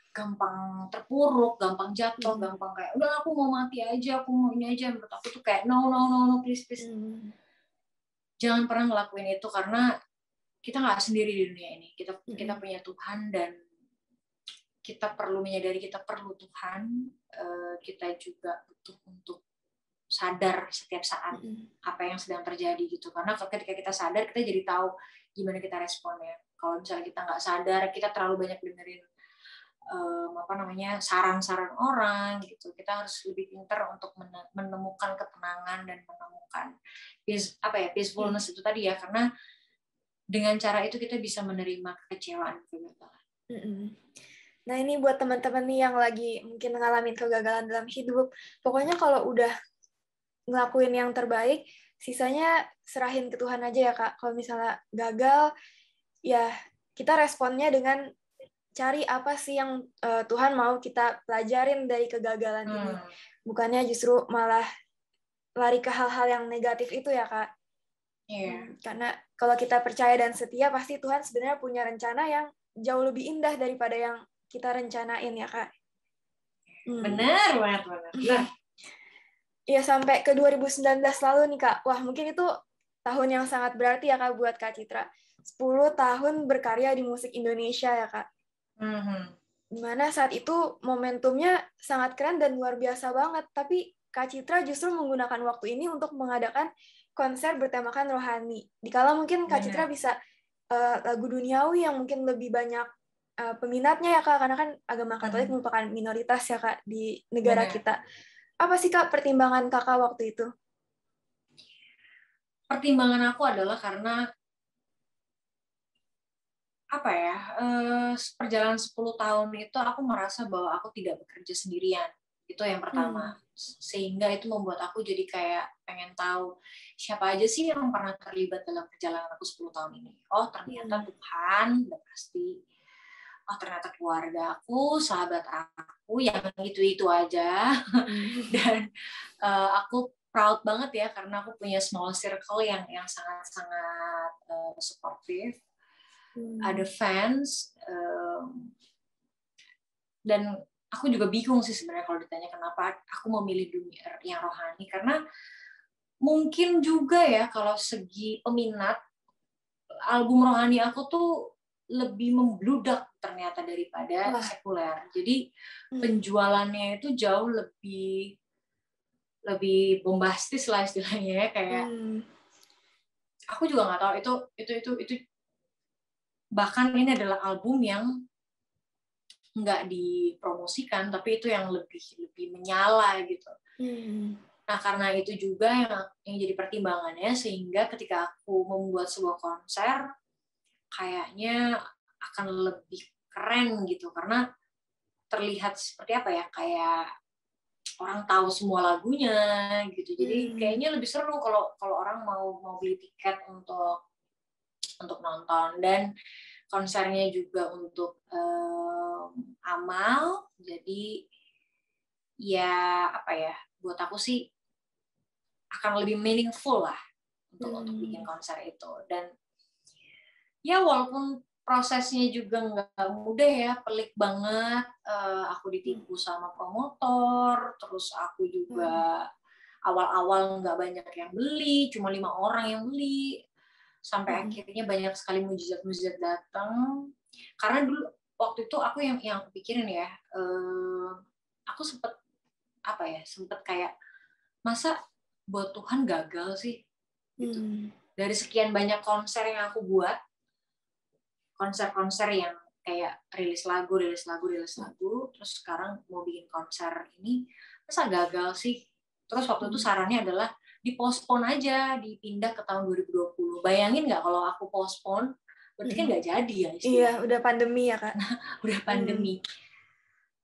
gampang terpuruk, gampang jatuh, gampang kayak udah aku mau mati aja, aku mau ini aja. Menurut aku tuh kayak no please. Jangan pernah ngelakuin itu, karena kita nggak sendiri di dunia ini. Kita punya Tuhan, dan kita perlu menyadari kita perlu Tuhan. Kita juga butuh untuk sadar setiap saat apa yang sedang terjadi gitu. Karena ketika kita sadar, kita jadi tahu gimana kita responnya. Kalau misalnya kita nggak sadar, kita terlalu banyak dengerin saran-saran orang gitu. Kita harus lebih pintar untuk menemukan ketenangan dan menemukan peacefulness itu tadi ya, karena dengan cara itu kita bisa menerima kekecewaan, kegagalan. Nah, ini buat teman-teman nih yang lagi mungkin ngalamin kegagalan dalam hidup. Pokoknya kalau udah ngelakuin yang terbaik, sisanya serahin ke Tuhan aja ya, Kak. Kalau misalnya gagal, ya kita responnya dengan cari apa sih yang Tuhan mau kita pelajarin dari kegagalan ini. Bukannya justru malah lari ke hal-hal yang negatif itu ya, Kak. Karena kalau kita percaya dan setia, pasti Tuhan sebenarnya punya rencana yang jauh lebih indah daripada yang kita rencanain ya, Kak. Benar. Ya, sampai ke 2019 lalu nih, Kak. Wah, mungkin itu tahun yang sangat berarti ya, Kak, buat Kak Citra. 10 tahun berkarya di musik Indonesia ya, Kak. Dimana saat itu momentumnya sangat keren dan luar biasa banget. Tapi Kak Citra justru menggunakan waktu ini untuk mengadakan konser bertemakan rohani. Dikala mungkin Kak Citra bisa lagu duniawi yang mungkin lebih banyak peminatnya ya, Kak, karena kan agama Katolik merupakan minoritas ya, Kak, di negara kita. Apa sih, Kak, pertimbangan Kakak waktu itu? Pertimbangan aku adalah karena perjalanan 10 tahun itu aku merasa bahwa aku tidak bekerja sendirian. Itu yang pertama. Sehingga itu membuat aku jadi kayak pengen tahu siapa aja sih yang pernah terlibat dalam perjalanan aku 10 tahun ini. Oh, ternyata Tuhan, dan pasti. Oh, ternyata keluarga aku, sahabat aku, yang itu-itu aja. Dan aku proud banget ya, karena aku punya small circle yang sangat-sangat supportive. Ada fans, dan aku juga bingung sih sebenarnya kalau ditanya kenapa aku memilih dunia yang rohani, karena mungkin juga ya kalau segi peminat, album rohani aku tuh lebih membludak ternyata daripada sekuler. Jadi penjualannya itu jauh lebih bombastis lah istilahnya ya, kayak aku juga nggak tahu itu bahkan ini adalah album yang nggak dipromosikan, tapi itu yang lebih menyala gitu. Nah, karena itu juga yang jadi pertimbangannya, sehingga ketika aku membuat sebuah konser, kayaknya akan lebih keren gitu, karena terlihat seperti apa ya, kayak orang tahu semua lagunya gitu. Jadi kayaknya lebih seru kalau orang mau beli tiket untuk nonton. Dan konsernya juga untuk amal, jadi ya buat aku sih akan lebih meaningful lah untuk bikin konser itu. Dan ya walaupun prosesnya juga nggak mudah ya, pelik banget. Aku ditipu sama promotor, terus aku juga awal-awal nggak banyak yang beli, cuma 5 orang yang beli, sampai akhirnya banyak sekali mujizat-mujizat datang. Karena dulu waktu itu aku yang aku pikirin ya, aku sempet kayak, masa buat Tuhan gagal sih gitu. Dari sekian banyak konser yang aku buat, konser-konser yang kayak rilis lagu, terus sekarang mau bikin konser ini, masa gagal sih? Terus waktu itu sarannya adalah dipospon aja, dipindah ke tahun 2020. Bayangin nggak kalau aku pospon, berarti kan nggak jadi ya istilahnya. Iya, udah pandemi ya, Kak. Udah pandemi.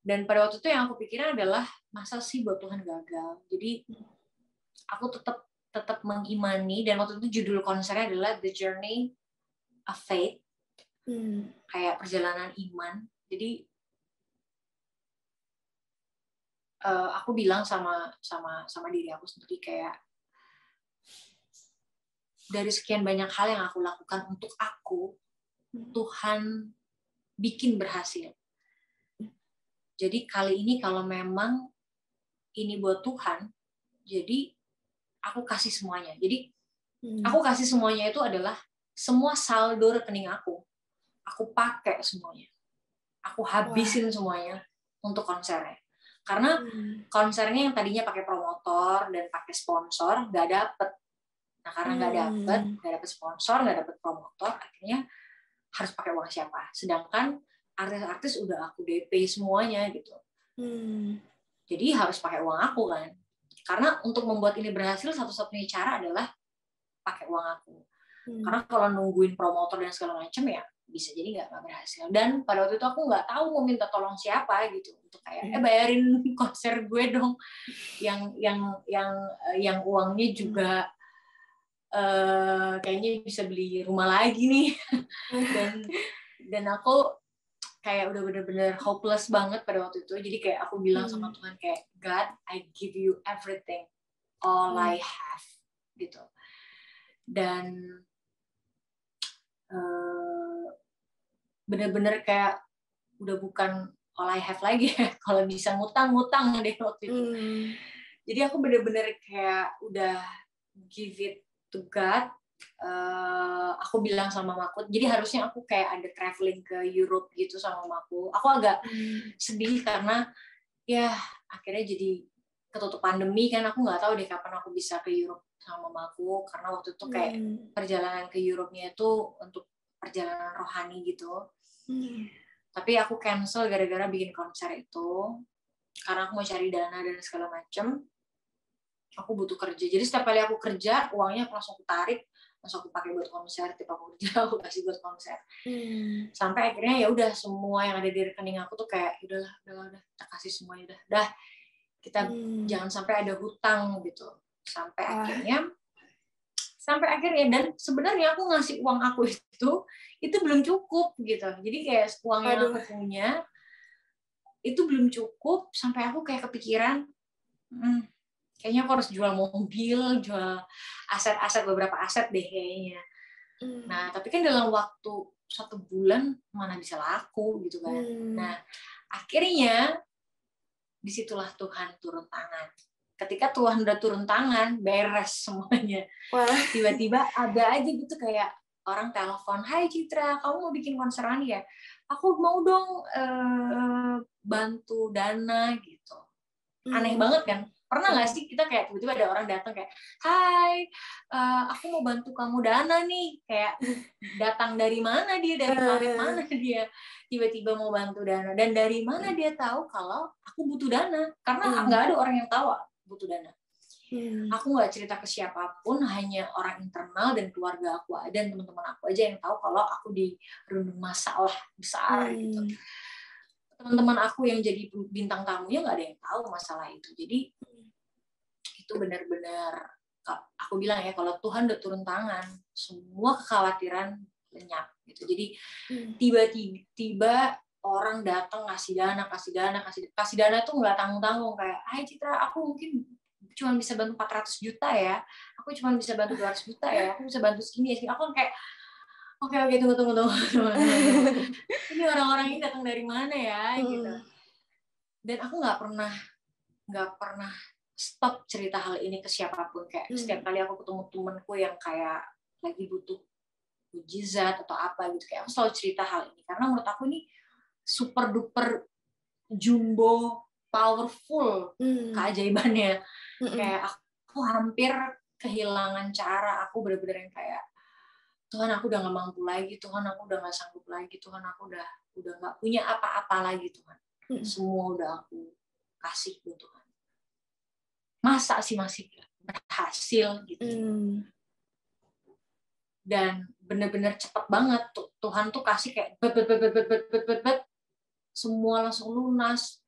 Dan pada waktu itu yang aku pikirin adalah, masa sih buat Tuhan gagal? Jadi aku tetap mengimani, dan waktu itu judul konsernya adalah The Journey of Faith, kayak perjalanan iman. Jadi aku bilang sama diri aku sendiri kayak, dari sekian banyak hal yang aku lakukan untuk aku, Tuhan bikin berhasil. Jadi kali ini kalau memang ini buat Tuhan, jadi aku kasih semuanya. Jadi aku kasih semuanya itu adalah semua saldo rekening aku pakai semuanya. Aku habisin semuanya untuk konsernya. Karena konsernya yang tadinya pakai promotor dan pakai sponsor nggak dapet. Nah karena nggak dapet sponsor, nggak dapet promotor, akhirnya harus pakai uang siapa? Sedangkan artis-artis udah aku DP semuanya gitu. Jadi harus pakai uang aku kan. Karena untuk membuat ini berhasil satu-satunya cara adalah pakai uang aku. Karena kalau nungguin promotor dan segala macam ya bisa jadi nggak berhasil. Dan pada waktu itu aku nggak tahu mau minta tolong siapa gitu untuk kayak bayarin konser gue dong. Yang uangnya juga kayaknya bisa beli rumah lagi nih. dan aku kayak udah bener-bener hopeless banget pada waktu itu. Jadi kayak aku bilang sama Tuhan kayak, God, I give you everything, all I have, gitu. Dan bener-bener kayak udah bukan all I have lagi ya. Kalau bisa ngutang deh waktu itu. Jadi aku bener-bener kayak udah give it to God. Aku bilang sama mamaku, jadi harusnya aku kayak ada traveling ke Europe gitu sama mamaku. Aku agak sedih karena ya akhirnya jadi ketutup pandemi kan, aku nggak tahu deh kapan aku bisa ke Europe sama mamaku, karena waktu itu kayak perjalanan ke Europe-nya itu untuk perjalanan rohani gitu. Tapi aku cancel gara-gara bikin konser itu karena aku mau cari dana dan segala macem. Aku butuh kerja, jadi setiap kali aku kerja uangnya aku langsung tarik, langsung aku pakai buat konser. Tiap aku kerja aku kasih buat konser. Sampai akhirnya ya udah semua yang ada di rekening aku tuh kayak udahlah kita kasih semuanya dah kita jangan sampai ada hutang gitu. Sampai akhirnya dan sebenarnya aku ngasih uang aku itu belum cukup gitu. Jadi kayak uang yang aku punya itu belum cukup, sampai aku kayak kepikiran kayaknya aku harus jual mobil, jual aset-aset, beberapa aset deh kayaknya. Nah, tapi kan dalam waktu 1 bulan mana bisa laku gitu kan. Nah, akhirnya disitulah Tuhan turun tangan. Ketika Tuhan udah turun tangan, beres semuanya. Tiba-tiba ada aja gitu kayak orang telepon, "Hai Citra, kamu mau bikin konseran ya? Aku mau dong bantu dana," gitu. Aneh banget kan? Pernah nggak sih kita kayak tiba-tiba ada orang datang kayak, "Hai, aku mau bantu kamu dana nih." Kayak datang dari mana dia, dari planet mana dia tiba-tiba mau bantu dana, dan dari mana dia tahu kalau aku butuh dana? Karena nggak ada orang yang tahu butuh dana. Aku nggak cerita ke siapapun, hanya orang internal dan keluarga aku dan teman-teman aku aja yang tahu kalau aku dirundung masalah besar gitu. Teman-teman aku yang jadi bintang tamunya nggak ada yang tahu masalah itu. Jadi itu benar-benar, aku bilang ya, kalau Tuhan udah turun tangan, semua kekhawatiran lenyap gitu. Jadi tiba-tiba orang datang ngasih dana tuh nggak tanggung-tanggung kayak, "Hai Citra, aku mungkin cuma bisa bantu 400 juta ya, aku cuma bisa bantu 200 juta ya, aku bisa bantu segini ya." Aku kayak Oke, tunggu. Ini orang-orang ini datang dari mana ya, gitu. Dan aku nggak pernah stop cerita hal ini ke siapapun. Kayak setiap kali aku ketemu temanku yang kayak lagi butuh mujizat atau apa gitu, kayak aku selalu cerita hal ini. Karena menurut aku ini super duper jumbo powerful keajaibannya. Kayak aku hampir kehilangan cara. Aku bener-bener yang kayak, Tuhan, aku udah gak mampu lagi, Tuhan, aku udah gak sanggup lagi, Tuhan, aku udah gak punya apa-apa lagi, Tuhan. Semua udah aku kasih ke Tuhan. Masa sih masih berhasil gitu. Dan bener-bener cepet banget, Tuhan tuh kasih kayak bet, semua langsung lunas.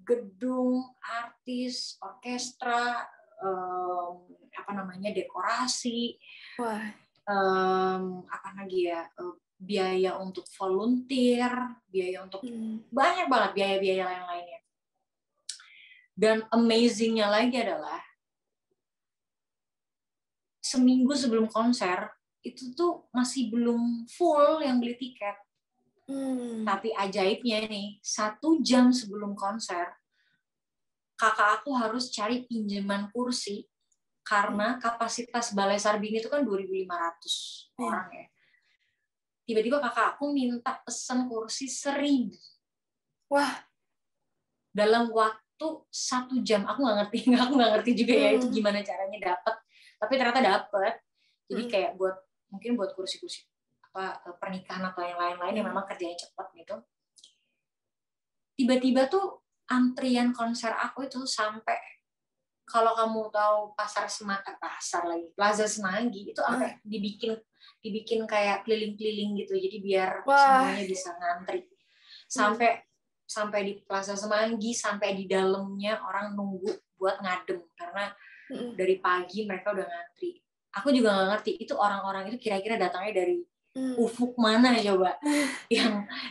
Gedung, artis, orkestra, dekorasi. Apa lagi ya, biaya untuk volunteer, biaya untuk banyak banget biaya-biaya yang lainnya. Dan amazing-nya lagi adalah seminggu sebelum konser itu tuh masih belum full yang beli tiket. Tapi ajaibnya nih, 1 jam sebelum konser kakak aku harus cari pinjaman kursi karena kapasitas Balai Sarbini itu kan 2.500 orang ya. tiba-tiba kakak aku minta pesan kursi 1.000. Wah. Dalam waktu 1 jam. Aku nggak ngerti juga ya itu gimana caranya dapat. Tapi ternyata dapat. Jadi kayak mungkin buat kursi-kursi pernikahan atau yang lain-lain yang memang kerjanya cepat gitu. Tiba-tiba tuh antrian konser aku itu sampai, kalau kamu tahu Plaza Semanggi itu sampai dibikin kayak keliling-keliling gitu, jadi biar semuanya bisa ngantri sampai di Plaza Semanggi, sampai di dalamnya orang nunggu buat ngadem karena dari pagi mereka udah ngantri. Aku juga nggak ngerti itu orang-orang itu kira-kira datangnya dari ufuk mana coba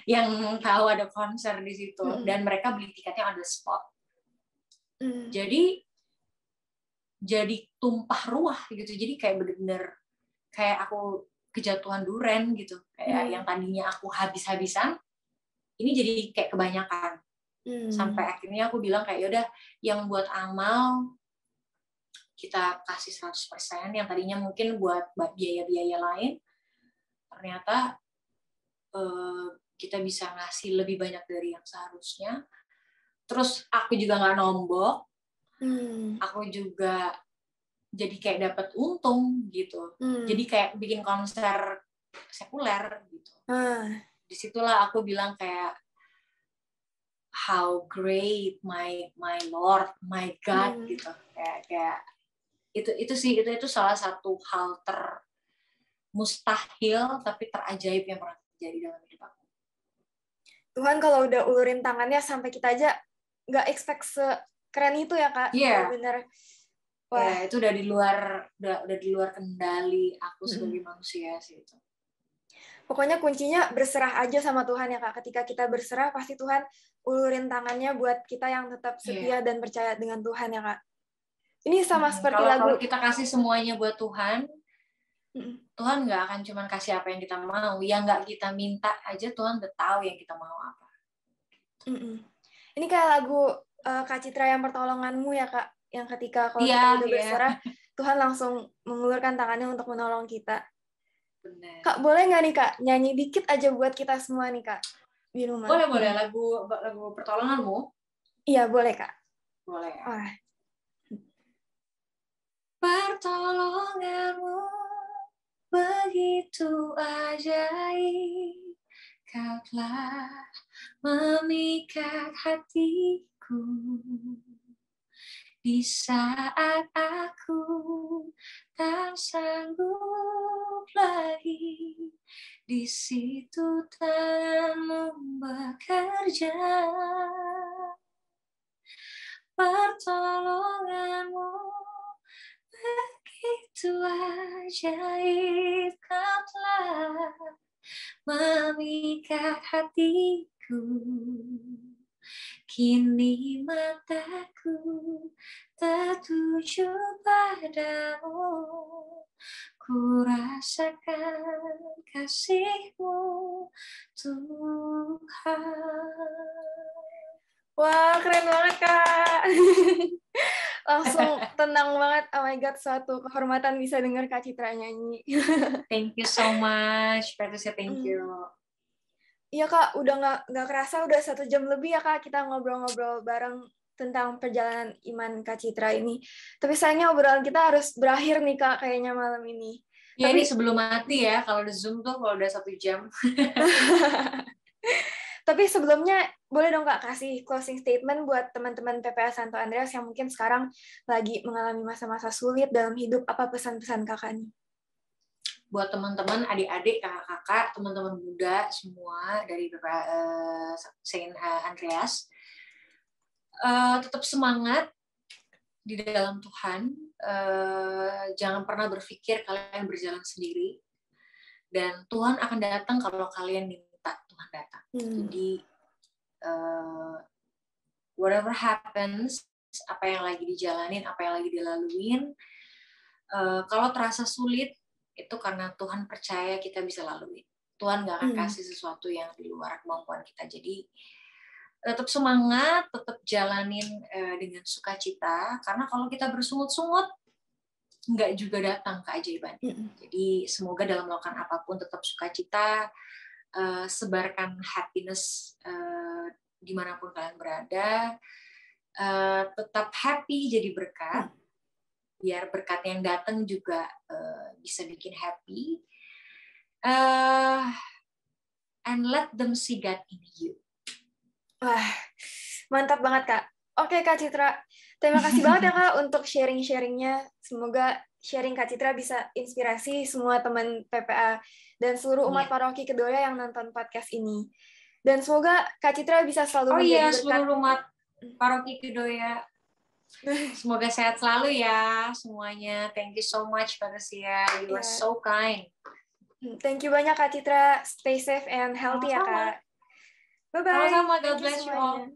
yang tahu ada konser di situ, dan mereka beli tiketnya on the spot. Jadi tumpah ruah gitu. Jadi kayak bener-bener kayak aku kejatuhan duren gitu. Kayak yang tadinya aku habis-habisan, ini jadi kayak kebanyakan. Sampai akhirnya aku bilang kayak yaudah, yang buat amal kita kasih 100%, yang tadinya mungkin buat biaya-biaya lain, ternyata kita bisa ngasih lebih banyak dari yang seharusnya. Terus aku juga nggak nombok, aku juga jadi kayak dapat untung gitu. Jadi kayak bikin konser sekuler gitu. Disitulah aku bilang kayak how great my Lord, my God gitu. Kayak itu salah satu hal termustahil tapi terajaib yang pernah terjadi dalam hidup aku. Tuhan kalau udah ulurin tangannya sampai kita aja nggak expect sekeren itu ya Kak. Iya. Bener. Wah. Ya, itu udah di luar kendali aku sebagai manusia sih itu. Pokoknya kuncinya berserah aja sama Tuhan ya Kak. Ketika kita berserah pasti Tuhan ulurin tangannya buat kita yang tetap setia dan percaya dengan Tuhan ya Kak. Ini sama seperti lagu. Kalau kita kasih semuanya buat Tuhan, Tuhan nggak akan cuma kasih apa yang kita mau. Yang nggak kita minta aja Tuhan udah tahu yang kita mau apa. Ini kayak lagu Kak Citra yang Pertolonganmu ya Kak. Yang ketika kalau kita udah berserah, Tuhan langsung mengulurkan tangannya untuk menolong kita. Benar. Kak, boleh nggak nih Kak, nyanyi dikit aja buat kita semua nih Kak, di rumah? Boleh. Lagu Pertolonganmu? Iya, boleh Kak. Boleh ya. Pertolonganmu begitu ajaib, Kau telah memikat hatiku. Di saat aku tak sanggup lagi, di situ tanganmu bekerja. Pertolonganmu begitu ajaib, Kau telah memikat hatiku. Kini mataku tertuju padamu, ku rasakan kasih-Mu, Tuhan. Wah, keren banget Kak. Langsung tenang banget. Oh my God, suatu kehormatan bisa dengar Kak Citra nyanyi. Thank you so much, Patricia. Thank you. Iya Kak, udah nggak kerasa udah 1 jam lebih ya Kak kita ngobrol-ngobrol bareng tentang perjalanan iman Kak Citra ini. Tapi sayangnya obrolan kita harus berakhir nih Kak kayaknya malam ini. Ya, ini sebelum mati ya, kalau di Zoom tuh kalau udah 1 jam. Tapi sebelumnya boleh dong Kak kasih closing statement buat teman-teman PPA Santo Andreas yang mungkin sekarang lagi mengalami masa-masa sulit dalam hidup, apa pesan-pesan Kakak nih? Buat teman-teman, adik-adik, kakak-kakak, teman-teman muda semua dari Saint Andreas, tetap semangat di dalam Tuhan. Jangan pernah berpikir kalian berjalan sendiri, dan Tuhan akan datang kalau kalian minta Tuhan datang. Jadi whatever happens, apa yang lagi dijalanin, apa yang lagi dilaluin, kalau terasa sulit, itu karena Tuhan percaya kita bisa lalui. Tuhan gak akan kasih sesuatu yang di luar kemampuan kita. Jadi tetap semangat, tetap jalanin dengan sukacita. Karena kalau kita bersungut-sungut, nggak juga datang keajaiban. Jadi semoga dalam melakukan apapun tetap sukacita, sebarkan happiness dimanapun kalian berada, tetap happy jadi berkat, biar berkat yang datang juga bisa bikin happy, and let them see God in you. Wah, mantap banget Kak. Oke Kak Citra, terima kasih banget ya Kak untuk sharing-sharingnya. Semoga sharing Kak Citra bisa inspirasi semua teman PPA dan seluruh umat paroki Kedoya yang nonton podcast ini. Dan semoga Kak Citra bisa selalu menjadi berkat. Seluruh umat paroki Kedoya. Semoga sehat selalu ya semuanya. Thank you so much Patricia. You are so kind. Thank you banyak Kak Citra. Stay safe and healthy ya Kak. Bye-bye. Sama-sama. God bless you all.